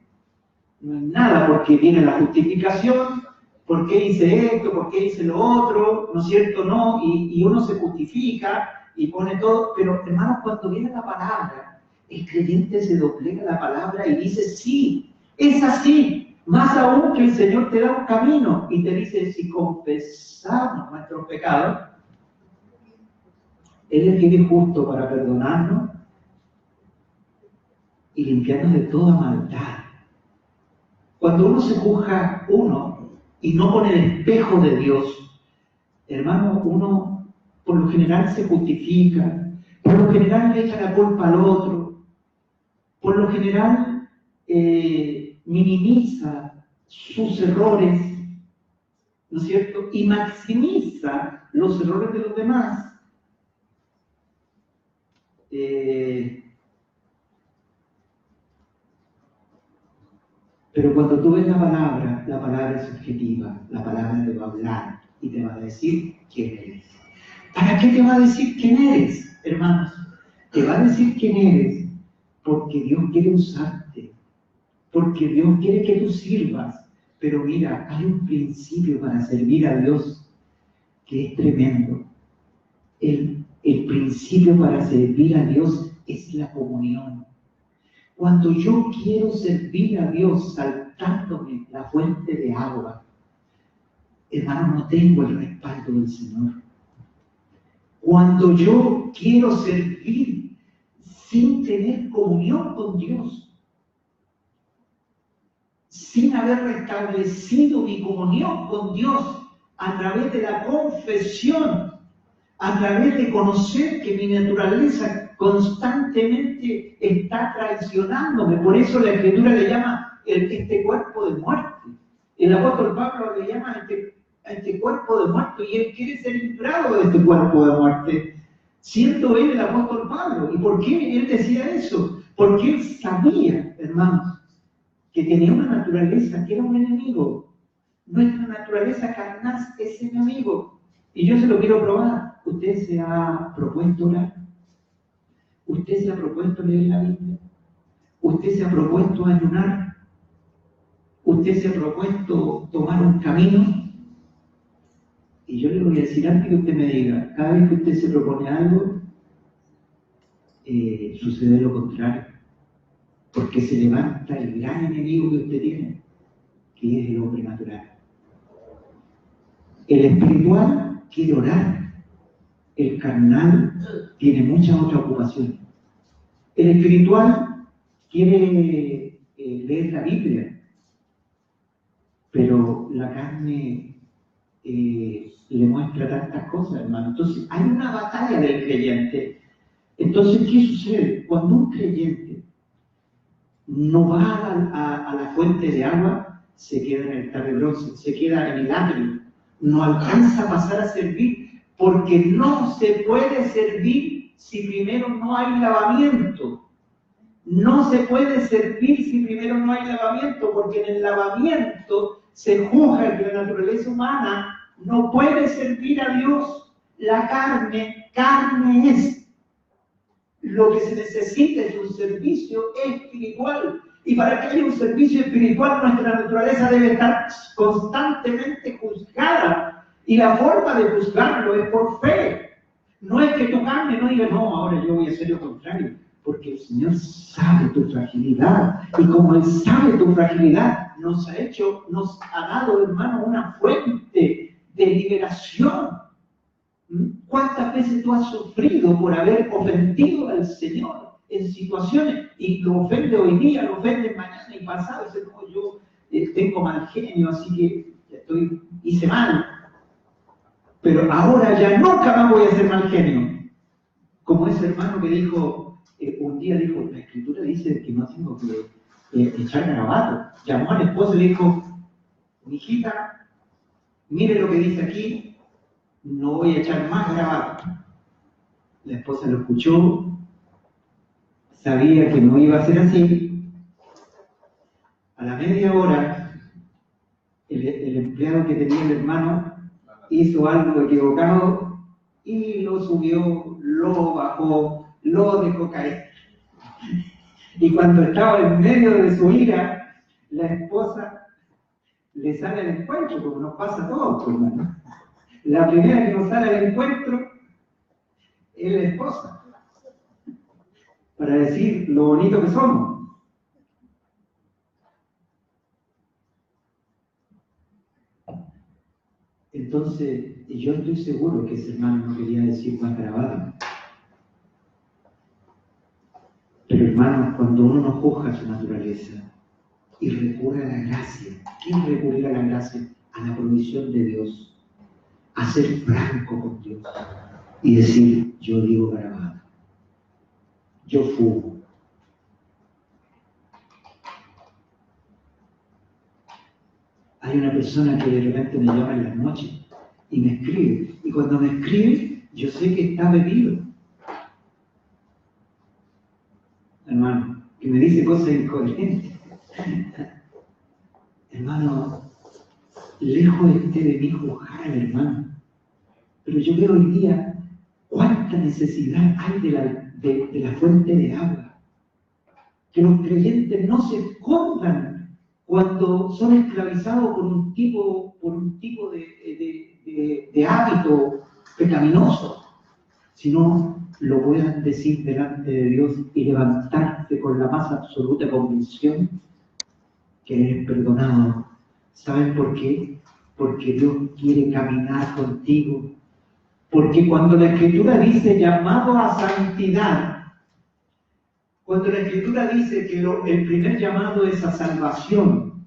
No hay nada, porque viene la justificación, ¿por qué hice esto? ¿Por qué hice lo otro? ¿No es cierto? No, y uno se justifica y pone todo, pero hermanos, cuando viene la palabra, el creyente se doblega la palabra y dice, sí, es así, Más aún que el Señor te da un camino y te dice, si confesamos nuestros pecados, Él es fiel y justo para perdonarnos y limpiarnos de toda maldad. Cuando uno se juzga uno y no con el espejo de Dios, hermano, uno por lo general se justifica, por lo general le echa la culpa al otro, por lo general minimiza sus errores, ¿no es cierto? Y maximiza los errores de los demás. Pero cuando tú ves la palabra es objetiva, la palabra te va a hablar y te va a decir quién eres. ¿Para qué te va a decir quién eres, hermanos? Te va a decir quién eres porque Dios quiere usarte, porque Dios quiere que tú sirvas. Pero mira, hay un principio para servir a Dios que es tremendo. El principio para servir a Dios es la comunión. Cuando yo quiero servir a Dios saltándome la fuente de agua, hermano, no tengo el respaldo del Señor. Cuando yo quiero servir sin tener comunión con Dios, sin haber restablecido mi comunión con Dios a través de la confesión, a través de conocer que mi naturaleza constantemente está traicionándome. Por eso la Escritura le llama este cuerpo de muerte. El apóstol Pablo le llama a este cuerpo de muerte y él quiere ser librado de este cuerpo de muerte. Siendo él el apóstol Pablo. ¿Y por qué él decía eso? Porque él sabía, hermanos, que tenía una naturaleza que era un enemigo. Nuestra naturaleza carnal es enemigo. Y yo se lo quiero probar. ¿Usted se ha propuesto orar? ¿Usted se ha propuesto leer la Biblia? ¿Usted se ha propuesto ayunar? ¿Usted se ha propuesto tomar un camino? Y yo le voy a decir antes que usted me diga, cada vez que usted se propone algo, sucede lo contrario. Porque se levanta el gran enemigo que usted tiene, que es el hombre natural. El espiritual quiere orar. El carnal tiene muchas otras ocupaciones. El espiritual quiere leer la Biblia, pero la carne le muestra tantas cosas, hermano. Entonces, hay una batalla del creyente. Entonces, ¿qué sucede? Cuando un creyente no va a la fuente de agua, se queda en el altar de bronce, se queda en el atrio, no alcanza a pasar a servir, porque no se puede servir si primero no hay lavamiento. No se puede servir si primero no hay lavamiento, porque en el lavamiento se juzga que la naturaleza humana no puede servir a Dios. La carne es. Lo que se necesita es un servicio espiritual. Y para que haya un servicio espiritual, nuestra naturaleza debe estar constantemente juzgada. Y la forma de juzgarlo es por fe. No es que tu carne no diga, no, ahora yo voy a hacer lo contrario. Porque el Señor sabe tu fragilidad. Y como Él sabe tu fragilidad, nos ha dado, hermano, una fuente de liberación. ¿Cuántas veces tú has sufrido por haber ofendido al Señor en situaciones y lo ofende hoy día, lo ofende mañana y pasado? Dice, no, yo tengo mal genio, así que hice mal. Pero ahora ya nunca más voy a hacer mal genio. Como ese hermano que dijo, un día dijo, la Escritura dice que no tengo que echar garabato. Llamó a la esposa y le dijo, mijita, mire lo que dice aquí, no voy a echar más garabato. La esposa lo escuchó, sabía que no iba a ser así. A la media hora, el empleado que tenía el hermano hizo algo equivocado y lo subió, lo bajó, lo dejó caer. Y cuando estaba en medio de su ira, la esposa le sale al encuentro, como nos pasa a todos, hermano. La primera que nos sale al encuentro es la esposa, para decir lo bonito que somos. Entonces, yo estoy seguro que ese hermano no quería decir más grabado. Pero hermanos, cuando uno no juzga su naturaleza y recurre a la gracia, ¿quién recurrir a la gracia? A la provisión de Dios, a ser franco con Dios y decir, yo digo grabado, yo fumo. Hay una persona que de repente me llama en las noches y me escribe, y cuando me escribe, yo sé que está bebido. Hermano, que me dice cosas incoherentes. Hermano, lejos esté de mí juzgar al hermano, pero yo veo hoy día cuánta necesidad hay de la fuente de agua. Que los creyentes no se escondan cuando son esclavizados por un tipo de hábito pecaminoso, sino lo puedan decir delante de Dios y levantarse con la más absoluta convicción que eres perdonado. ¿Saben por qué? Porque Dios quiere caminar contigo. Porque cuando la Escritura dice llamado a santidad, cuando la Escritura dice que el primer llamado es a salvación,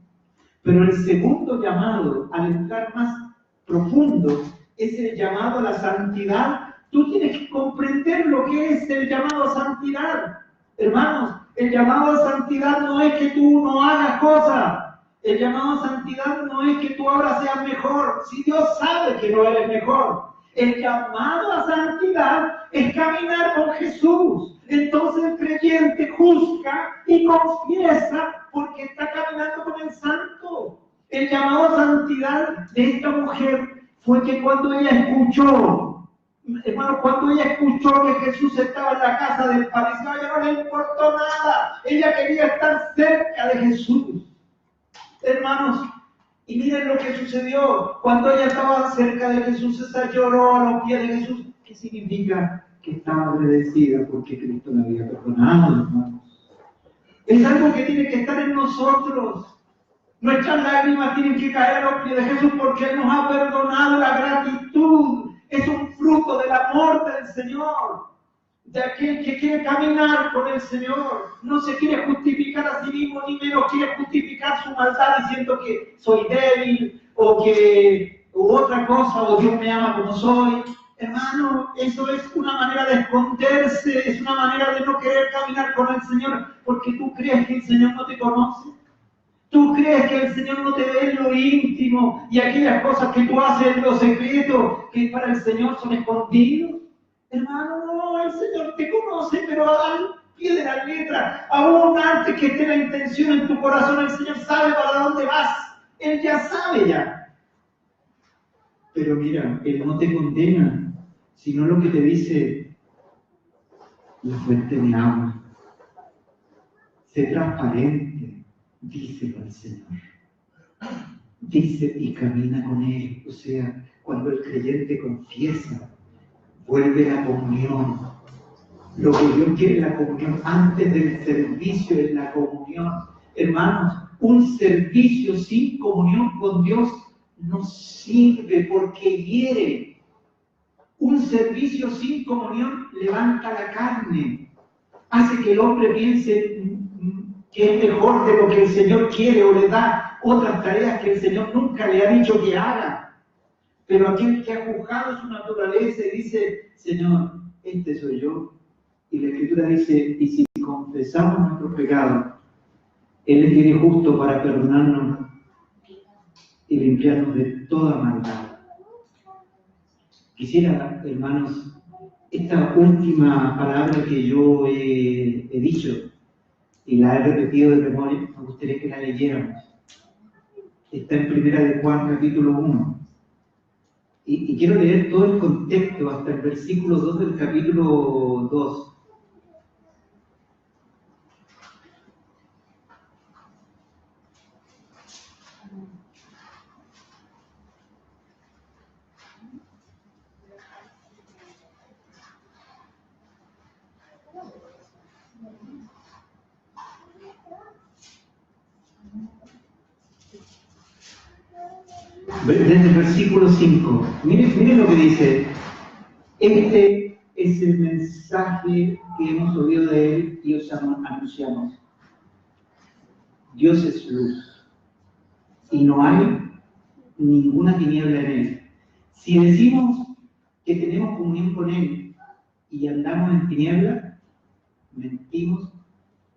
pero el segundo llamado, al entrar más profundo, es el llamado a la santidad, tú tienes que comprender lo que es el llamado a santidad. Hermanos, el llamado a santidad no es que tú no hagas cosas. El llamado a santidad no es que tú ahora seas mejor, si Dios sabe que no eres mejor. El llamado a santidad es caminar con Jesús. Entonces el creyente juzga y confiesa porque está caminando con el santo. El llamado a santidad de esta mujer fue que cuando ella escuchó, hermano, cuando ella escuchó que Jesús estaba en la casa del fariseo, a ella no le importó nada. Ella quería estar cerca de Jesús. Hermanos, y miren lo que sucedió. Cuando ella estaba cerca de Jesús, ella lloró a los pies de Jesús. ¿Qué significa? Que estaba agradecida porque Cristo la había perdonado, hermanos. Es algo que tiene que estar en nosotros. Nuestras lágrimas tienen que caer a los pies de Jesús porque Él nos ha perdonado. La gratitud es un fruto del amor del Señor. De aquel que quiere caminar con el Señor, no se quiere justificar a sí mismo, ni menos quiere justificar su maldad diciendo que soy débil o otra cosa, o Dios me ama como soy. Hermano, eso es una manera de esconderse, es una manera de no querer caminar con el Señor, porque tú crees que el Señor no te conoce. ¿Tú crees que el Señor no te ve en lo íntimo y aquellas cosas que tú haces en lo secreto, que para el Señor son escondidos? Hermano, no, el Señor te conoce, pero al pie de la letra, aún antes que esté la intención en tu corazón, el Señor sabe para dónde vas. Él ya sabe ya. Pero mira, Él no te condena, sino lo que te dice la fuente de agua. Sé transparente, díselo al Señor. Dice y camina con Él. O sea, cuando el creyente confiesa, vuelve a la comunión. Lo que Dios quiere es la comunión. Antes del servicio es la comunión. Hermanos, un servicio sin comunión con Dios no sirve porque hiere. Un servicio sin comunión levanta la carne. Hace que el hombre piense que es mejor de lo que el Señor quiere o le da otras tareas que el Señor nunca le ha dicho que haga. Pero aquel que ha juzgado su naturaleza y dice, Señor, este soy yo. Y la Escritura dice, y si confesamos nuestros pecados, Él es fiel y justo para perdonarnos y limpiarnos de toda maldad. Quisiera, hermanos, esta última palabra que yo he dicho y la he repetido de memoria, me gustaría que la leyéramos. Está en 1 de Juan, capítulo 1. Y quiero leer todo el contexto hasta el versículo 2 del capítulo 2. Desde el versículo 5. Miren lo que dice. Este es el mensaje que hemos oído de él y os anunciamos. Dios es luz y no hay ninguna tiniebla en él. Si decimos que tenemos comunión con él y andamos en tiniebla, mentimos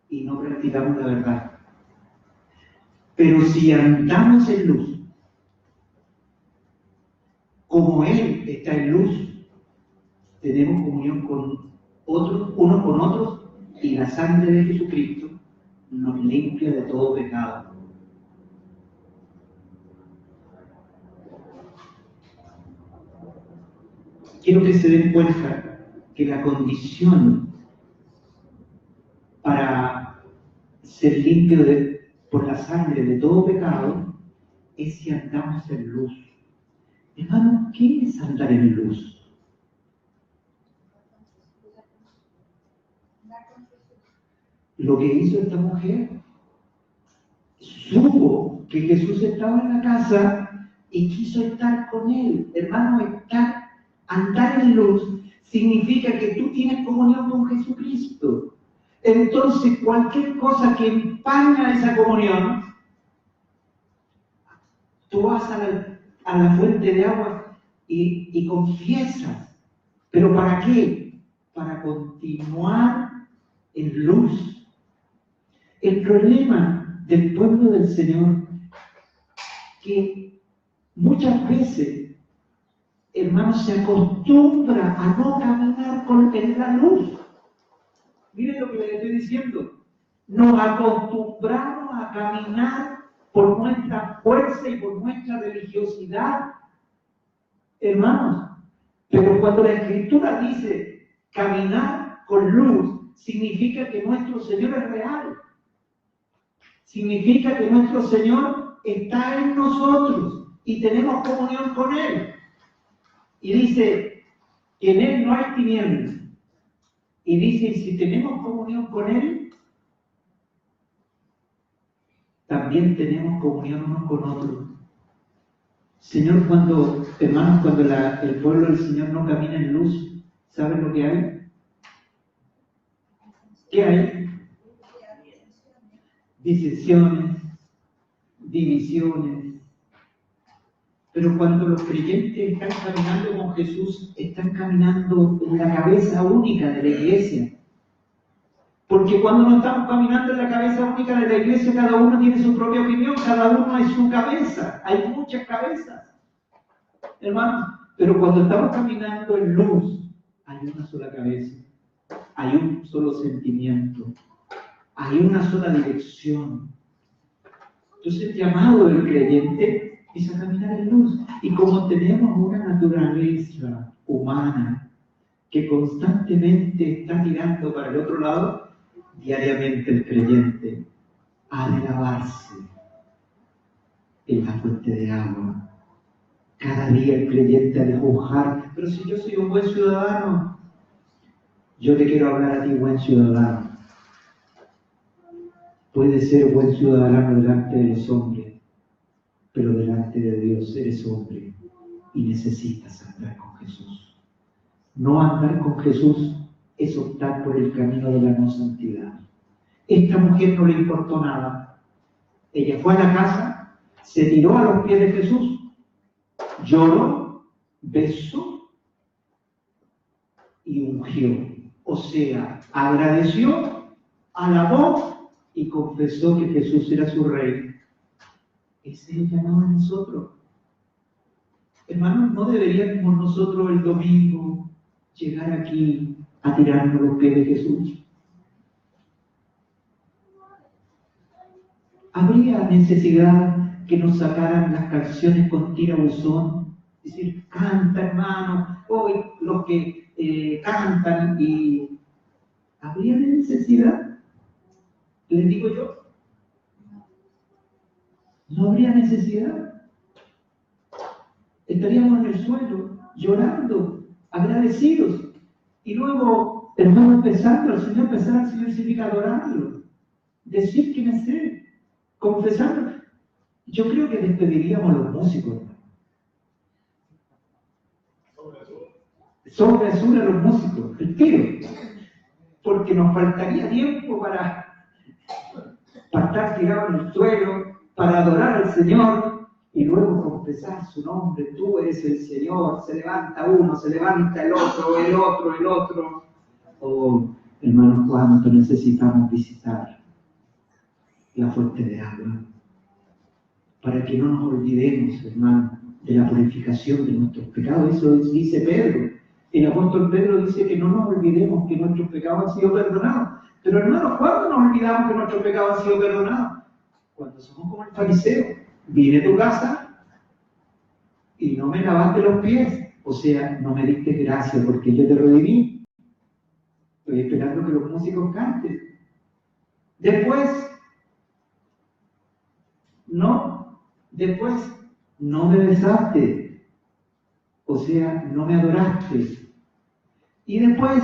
y no practicamos la verdad. Pero si andamos en luz, como él está en luz, tenemos comunión con otros, unos con otros, y la sangre de Jesucristo nos limpia de todo pecado. Quiero que se den cuenta que la condición para ser limpio por la sangre de todo pecado es si andamos en luz. Hermano, ¿qué es andar en luz? Lo que hizo esta mujer, supo que Jesús estaba en la casa y quiso estar con él. Hermano, andar en luz significa que tú tienes comunión con Jesucristo. Entonces, cualquier cosa que empaña esa comunión, tú vas a la fuente de agua y confiesas. ¿Pero para qué? Para continuar en luz. El problema del pueblo del Señor, que muchas veces, hermanos, se acostumbra a no caminar en la luz. Miren lo que les estoy diciendo. Nos acostumbramos a caminar por nuestra fuerza y por nuestra religiosidad, hermanos. Pero cuando la Escritura dice caminar con luz, significa que nuestro Señor es real. Significa que nuestro Señor está en nosotros y tenemos comunión con Él. Y dice que en Él no hay tinieblas. Y dice, si tenemos comunión con Él, también tenemos comunión unos con otros. Señor, hermanos, cuando el pueblo del Señor no camina en luz, ¿saben lo que hay? ¿Qué hay? Disensiones, divisiones. Pero cuando los creyentes están caminando con Jesús, están caminando en la cabeza única de la iglesia. Porque cuando no estamos caminando en la cabeza única de la iglesia, cada uno tiene su propia opinión, cada uno es su cabeza. Hay muchas cabezas, hermanos. Pero cuando estamos caminando en luz, hay una sola cabeza, hay un solo sentimiento, hay una sola dirección. Entonces el llamado del creyente es a caminar en luz. Y como tenemos una naturaleza humana que constantemente está tirando para el otro lado, diariamente el creyente ha de lavarse en la fuente de agua. Cada día el creyente ha de juzgar. Pero si yo soy un buen ciudadano, yo te quiero hablar a ti, buen ciudadano. Puedes ser buen ciudadano delante de los hombres, pero delante de Dios eres hombre y necesitas andar con Jesús. No andar con Jesús es optar por el camino de la no santidad. Esta mujer no le importó nada. Ella fue a la casa, se tiró a los pies de Jesús, lloró, besó y ungió. O sea, agradeció, alabó y confesó que Jesús era su rey. Ese es el llamado a nosotros. Hermanos, ¿no deberíamos nosotros el domingo llegar aquí a tirarnos los pies de Jesús? ¿Habría necesidad que nos sacaran las canciones con tirabuzón? Es decir, canta, hermano, hoy los que cantan y... ¿Habría necesidad? Les digo yo, no habría necesidad. Estaríamos en el suelo, llorando, agradecidos. Y luego, hermano, empezando al Señor, empezar al Señor significa adorarlo, decir quién es Él, confesarlo. Yo creo que despediríamos a los músicos, sobresura a los músicos, el tiro, porque nos faltaría tiempo para estar tirados en el suelo, para adorar al Señor y luego confesar su nombre. Tú eres el Señor. Se levanta uno, se levanta el otro, el otro, el otro. Oh, hermanos, cuánto necesitamos visitar la fuente de agua para que no nos olvidemos, hermanos, de la purificación de nuestros pecados. Eso dice Pedro. El apóstol Pedro dice que no nos olvidemos que nuestros pecados han sido perdonados. Pero hermanos, ¿cuándo nos olvidamos que nuestros pecados han sido perdonados? Cuando somos como el fariseo. Vine a tu casa y no me lavaste los pies. O sea, no me diste gracia porque yo te redimí. Estoy esperando que los músicos canten. Después no me besaste. O sea, no me adoraste. Y después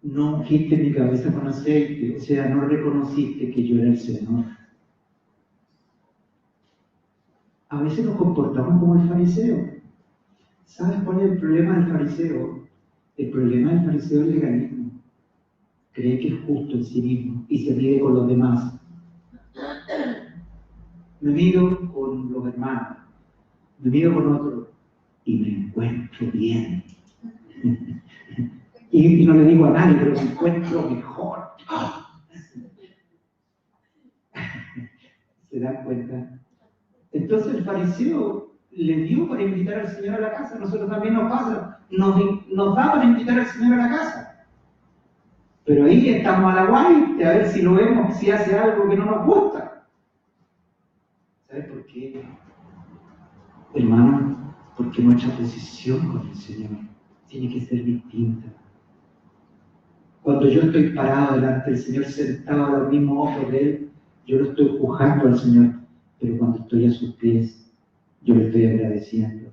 no ungiste mi cabeza con aceite, o sea, no reconociste que yo era el Señor. A veces nos comportamos como el fariseo. ¿Sabes cuál es el problema del fariseo? El problema del fariseo es el legalismo. Cree que es justo en sí mismo y se mide con los demás. Me mido con los hermanos, me mido con otros y me encuentro bien. Y no le digo a nadie, pero me encuentro mejor. ¿Se dan cuenta? Entonces el fariseo le dio para invitar al Señor a la casa. Nosotros también nos pasa, nos da para invitar al Señor a la casa. Pero ahí estamos a la guay, a ver si lo vemos, si hace algo que no nos gusta. ¿Sabes por qué? Hermano, porque nuestra posición con el Señor tiene que ser distinta. Cuando yo estoy parado delante del Señor, sentado a los mismos ojos de Él, yo lo estoy juzgando al Señor. Pero cuando estoy a sus pies, yo le estoy agradeciendo.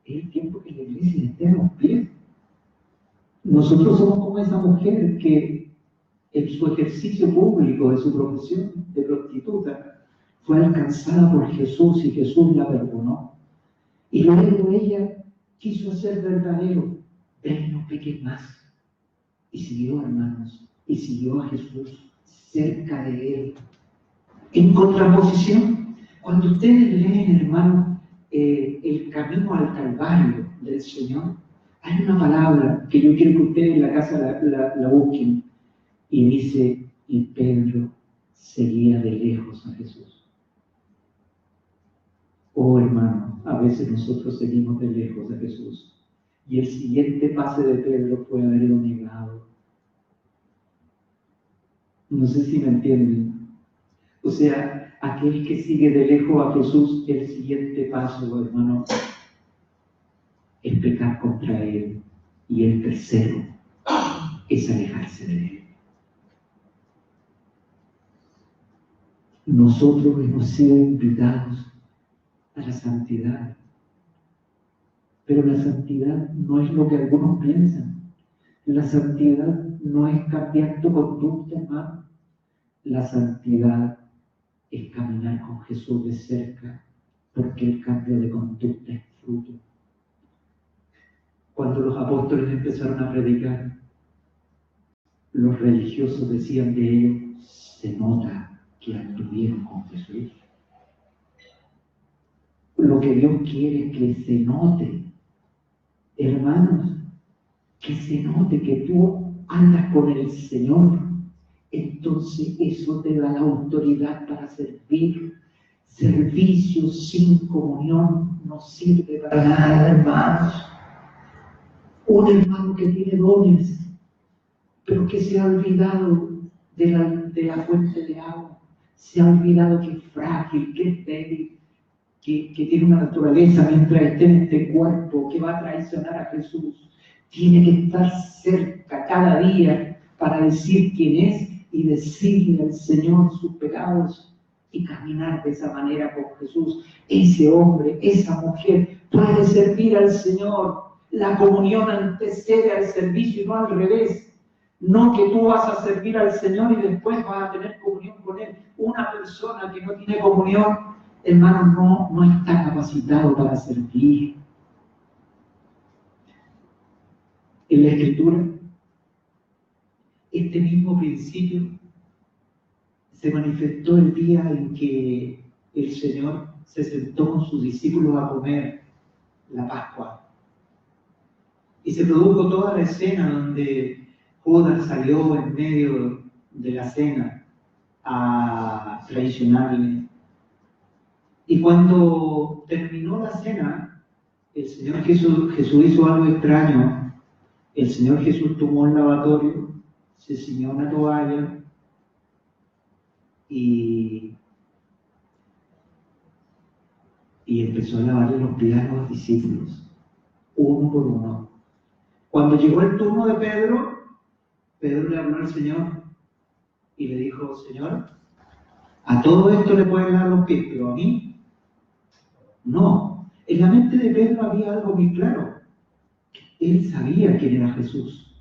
Es el tiempo que la iglesia esté a los pies. Nosotros somos como esa mujer que en su ejercicio público de su profesión de prostituta fue alcanzada por Jesús y Jesús la perdonó. Y luego ella quiso hacer verdadero. Ven, no peques más. Y siguió, hermanos, y siguió a Jesús cerca de Él. En contraposición, cuando ustedes leen, hermanos, el camino al Calvario del Señor, hay una palabra que yo quiero que ustedes en la casa la busquen, y dice, y Pedro seguía de lejos a Jesús. Oh, hermano, a veces nosotros seguimos de lejos a Jesús. Y el siguiente pase de Pedro fue haberlo negado. No sé si me entienden. O sea, aquel que sigue de lejos a Jesús, el siguiente paso, hermano, es pecar contra Él. Y el tercero es alejarse de Él. Nosotros hemos sido invitados a la santidad. Pero la santidad no es lo que algunos piensan. La santidad no es cambiar tu conducta, hermano. La santidad es caminar con Jesús de cerca, porque el cambio de conducta es fruto. Cuando los apóstoles empezaron a predicar, los religiosos decían de ellos, se nota que anduvieron con Jesús. Lo que Dios quiere es que se note, hermanos, que se note que tú andas con el Señor. Entonces eso te da la autoridad para servir. Servicio sin comunión no sirve para nada, hermanos. Un hermano que tiene dones, pero que se ha olvidado de la fuente de agua, se ha olvidado que es frágil, que es débil, que tiene una naturaleza mientras esté en este cuerpo, que va a traicionar a Jesús. Tiene que estar cerca cada día para decir quién es y decirle al Señor sus pecados y caminar de esa manera con Jesús. Ese hombre, esa mujer puede servir al Señor. La comunión antecede al servicio y no al revés. No que tú vas a servir al Señor y después vas a tener comunión con Él. Una persona que no tiene comunión, hermano, no está capacitado para servir. en la Escritura, este mismo principio se manifestó el día en que el Señor se sentó con sus discípulos a comer la Pascua. Y se produjo toda la escena donde Judas salió en medio de la cena a traicionarle. Y cuando terminó la cena, el Señor Jesús hizo algo extraño. El Señor Jesús tomó el lavatorio, se ciñó una toalla y empezó a lavarle los pies a los discípulos, uno por uno. Cuando llegó el turno de Pedro, Pedro le habló al Señor y le dijo: Señor, a todo esto le pueden lavar los pies, pero a mí no. En la mente de Pedro había algo muy claro. Él sabía quién era Jesús.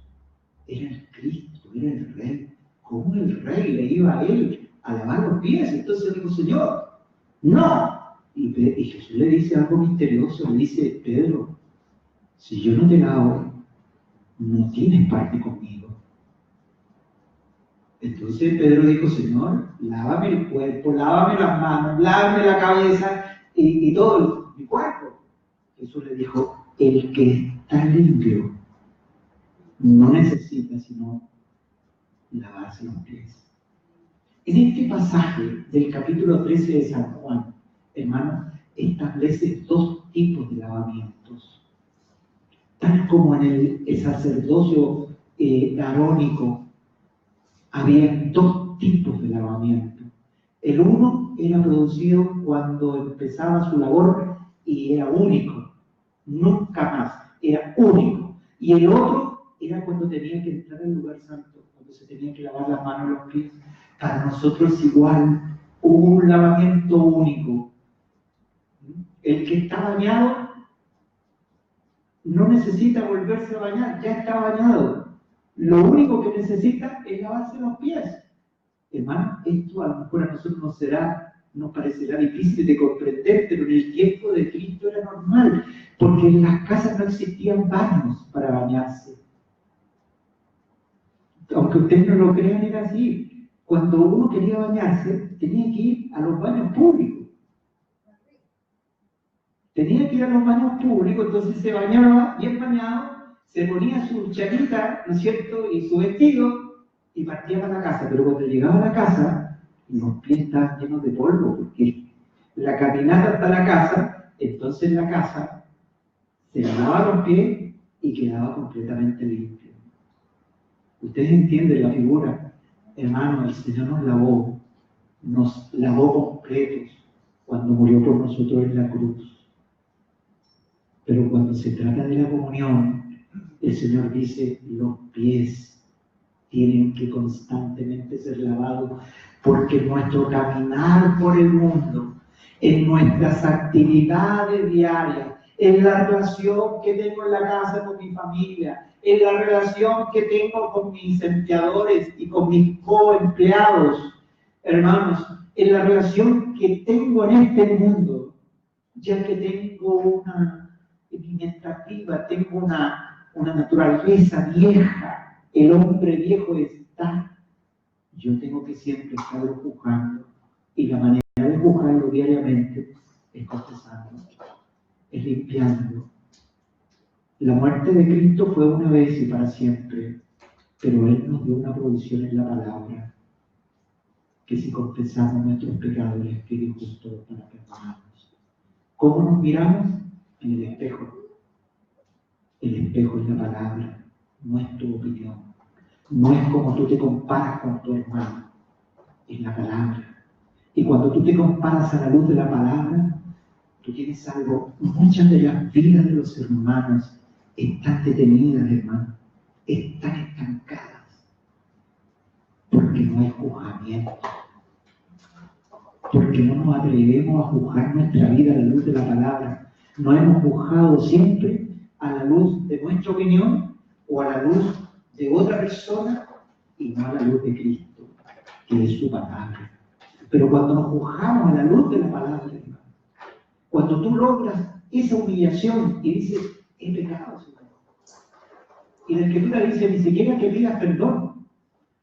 Era el Cristo, era el Rey. ¿Cómo el Rey le iba a él a lavar los pies? Entonces dijo: Señor, no. Y Jesús le dice algo misterioso. Le dice: Pedro, si yo no te lavo, no tienes parte conmigo. Entonces Pedro dijo: Señor, lávame el cuerpo, lávame las manos, lávame la cabeza y todo mi cuerpo. Jesús le dijo: el que está limpio no necesita sino lavarse los pies. En este pasaje del capítulo 13 de San Juan, hermano, establece dos tipos de lavamientos. Tal como en el sacerdocio arónico había dos tipos de lavamiento. El uno era producido cuando empezaba su labor y era único, nunca más, era único. Y el otro era cuando tenía que entrar al lugar santo, cuando se tenía que lavar las manos y los pies. Para nosotros igual, hubo un lavamiento único. El que está bañado no necesita volverse a bañar, ya está bañado. Lo único que necesita es lavarse los pies. Hermano, esto a lo mejor a nosotros nos parecerá difícil de comprender, pero en el tiempo de Cristo era normal, porque en las casas no existían baños para bañarse. Aunque ustedes no lo crean, era así. Cuando uno quería bañarse, tenía que ir a los baños públicos. Tenía que ir a los baños públicos, entonces se bañaba, bien bañado, se ponía su chaquita, ¿no es cierto?, y su vestido, y partía para la casa. Pero cuando llegaba a la casa, los pies estaban llenos de polvo, porque la caminata hasta la casa, entonces la casa se lavaba los pies y quedaba completamente limpio. Ustedes entienden la figura, hermano. El Señor nos lavó completos cuando murió por nosotros en la cruz. Pero cuando se trata de la comunión, el Señor dice: los pies tienen que constantemente ser lavados, porque nuestro caminar por el mundo, en nuestras actividades diarias, en la relación que tengo en la casa con mi familia, en la relación que tengo con mis empleadores y con mis coempleados, hermanos, en la relación que tengo en este mundo, ya que tengo una pimienta viva, tengo una naturaleza vieja, el hombre viejo está, yo tengo que siempre estarlo juzgando, y la manera de juzgarlo diariamente es confesando, es limpiando. La muerte de Cristo fue una vez y para siempre, pero Él nos dio una provisión en la palabra, que si confesamos nuestros pecados, el Espíritu justo para perdonarnos. ¿Cómo nos miramos? En el espejo. El espejo es la palabra, no es tu opinión. No es como tú te comparas con tu hermano, es la palabra. Y cuando tú te comparas a la luz de la palabra, tú tienes algo. Muchas de las vidas de los hermanos están detenidas, hermano, están estancadas, porque no hay juzgamiento. Porque no nos atrevemos a juzgar nuestra vida a la luz de la palabra. No hemos juzgado siempre a la luz de nuestra opinión o a la luz de otra persona y no a la luz de Cristo, que es su palabra. Pero cuando nos juzgamos a la luz de la palabra, hermano, cuando tú logras esa humillación y dices: he pecado, Señor, Y la Escritura dice ni siquiera que pidas perdón.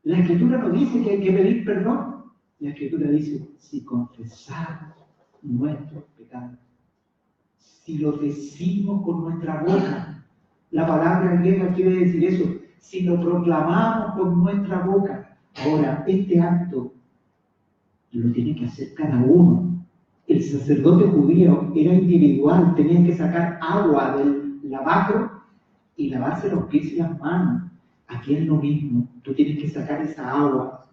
La Escritura no dice que hay que pedir perdón. La Escritura dice, si confesamos nuestros pecados, si lo decimos con nuestra boca, la palabra griega quiere decir eso, si lo proclamamos con nuestra boca. Ahora, este acto lo tiene que hacer cada uno. El sacerdote judío era individual, tenía que sacar agua del lavacro y lavarse los pies y las manos. Aquí es lo mismo, tú tienes que sacar esa agua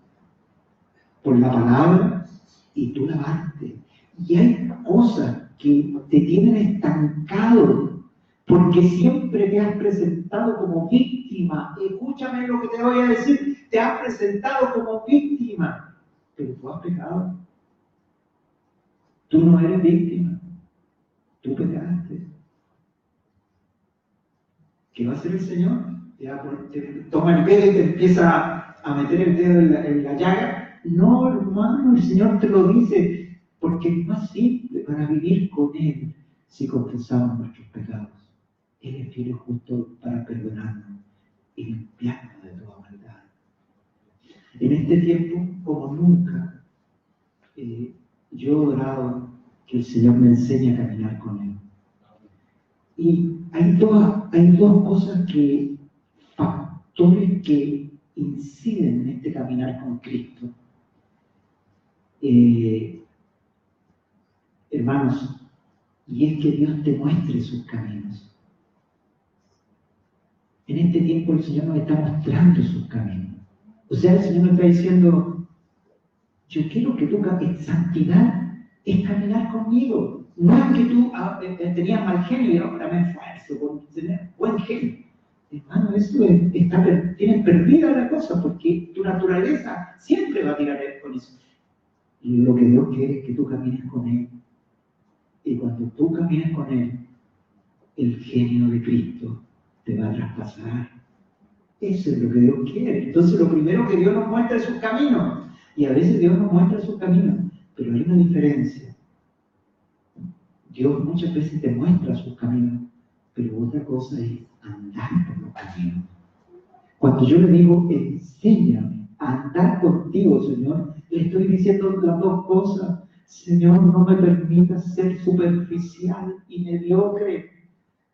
por la palabra y tú lavarte. Y hay cosas que te tienen estancado porque siempre te has presentado como víctima. Escúchame lo que te voy a decir, te has presentado como víctima, pero tú has pecado. Tú no eres víctima, tú pecaste. ¿Qué va a hacer el Señor? Te toma el dedo y te empieza a meter el dedo en la llaga. No, hermano, el Señor te lo dice porque es más simple para vivir con Él si confesamos nuestros pecados. Él es fiel y justo para perdonarnos y limpiarnos de toda maldad. En este tiempo, como nunca, yo he orado que el Señor me enseñe a caminar con Él. Y hay dos cosas factores que inciden en este caminar con Cristo. Hermanos, y es que Dios te muestre sus caminos. En este tiempo el Señor nos está mostrando sus caminos. O sea, el Señor nos está diciendo, yo quiero que tú camines. Santidad es caminar conmigo. No es que tú tenías mal genio y ahora me esfuerzo por tener buen genio. Hermano, eso tienes perdida la cosa, porque tu naturaleza siempre va a tirar con eso. Y lo que Dios quiere es que tú camines con Él. Y cuando tú camines con Él, el genio de Cristo te va a traspasar. Eso es lo que Dios quiere. Entonces, lo primero que Dios nos muestra es sus caminos. Y a veces Dios nos muestra sus caminos, pero hay una diferencia. Dios muchas veces te muestra sus caminos, pero otra cosa es andar por los caminos. Cuando yo le digo, enséñame a andar contigo, Señor, le estoy diciendo las dos cosas. Señor, no me permitas ser superficial y mediocre.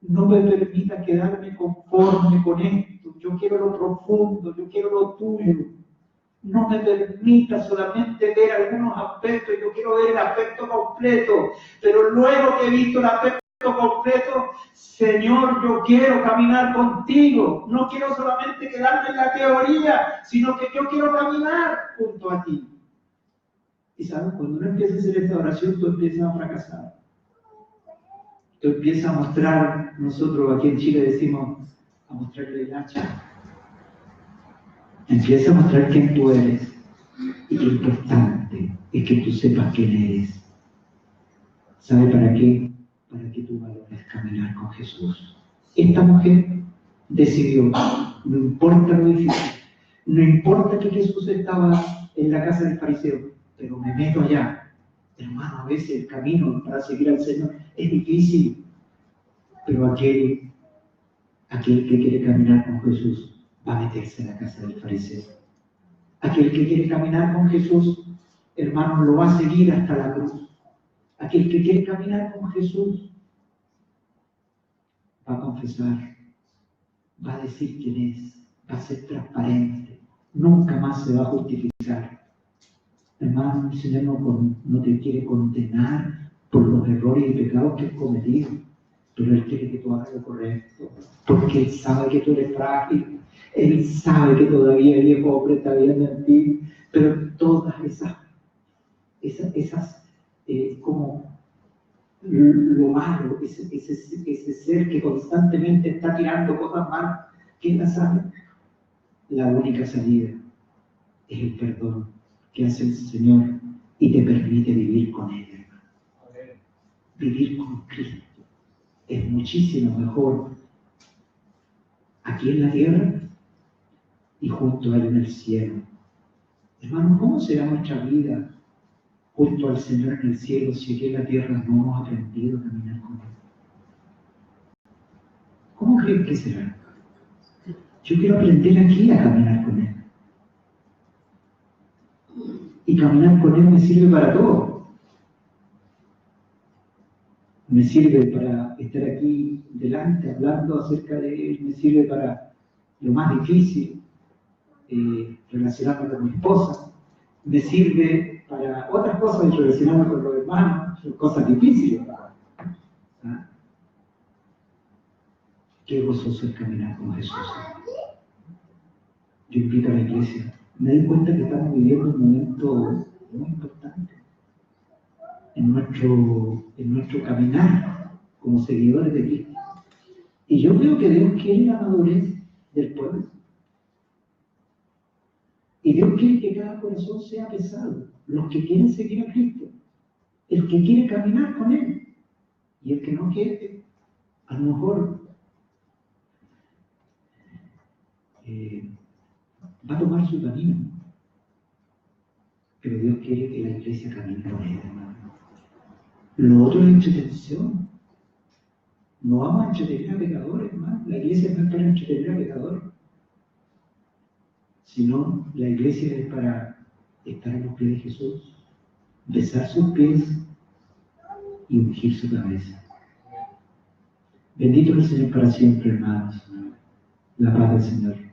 No me permitas quedarme conforme con esto. Yo quiero lo profundo, yo quiero lo tuyo. No me permitas solamente ver algunos aspectos, yo quiero ver el aspecto completo. Pero luego que he visto el aspecto completo, Señor, yo quiero caminar contigo. No quiero solamente quedarme en la teoría, sino que yo quiero caminar junto a ti. Y sabes, cuando uno empieza a hacer esta oración, tú empiezas a fracasar. Tú empiezas a mostrar, nosotros aquí en Chile decimos, a mostrarle el hacha. Empieza a mostrar quién tú eres. Y lo importante es que tú sepas quién eres. ¿Sabe para qué? Para que tú valores caminar con Jesús. Esta mujer decidió, no importa lo difícil, no importa que Jesús estaba en la casa del fariseo, pero me meto allá. Hermano, a veces el camino para seguir al Señor es difícil, pero aquel que quiere caminar con Jesús va a meterse en la casa del fariseo. Aquel que quiere caminar con Jesús, hermano, lo va a seguir hasta la cruz. Aquel que quiere caminar con Jesús va a confesar, va a decir quién es, va a ser transparente, nunca más se va a justificar. Hermano, el Señor no te quiere condenar por los errores y pecados que has cometido, pero Él quiere que tú hagas lo correcto, porque Él sabe que tú eres frágil, Él sabe que todavía el viejo hombre está viendo en ti, pero todas esas como lo malo, ese ser que constantemente está tirando cosas malas, ¿quién la sabe? La única salida es el perdón que hace el Señor y te permite vivir con Él, hermano. Vivir con Cristo es muchísimo mejor aquí en la tierra y junto a Él en el cielo. Hermano, ¿cómo será nuestra vida junto al Señor en el cielo si aquí en la tierra no hemos aprendido a caminar con Él? ¿Cómo creen que será? Yo quiero aprender aquí a caminar con Él. Y caminar con Él me sirve para todo. Me sirve para estar aquí delante hablando acerca de Él, me sirve para lo más difícil, relacionarme con mi esposa, me sirve para otras cosas, relacionarme con los hermanos, son cosas difíciles. ¿Ah? Qué gozoso es caminar con Jesús. Yo invito a la iglesia. Me doy cuenta que estamos viviendo un momento muy importante en nuestro caminar como seguidores de Cristo. Y yo creo que Dios quiere la madurez del pueblo. Y Dios quiere que cada corazón sea pesado. Los que quieren seguir a Cristo. El que quiere caminar con Él. Y el que no quiere, a lo mejor va a tomar su camino. Pero Dios quiere que la iglesia camine con Él, hermano. Lo otro es entretención. No vamos a entretener a pecadores, hermano. La iglesia no es para entretener a pecadores. Sino la iglesia es para estar a los pies de Jesús, besar sus pies y ungir su cabeza. Bendito el Señor para siempre, hermanos. La paz del Señor.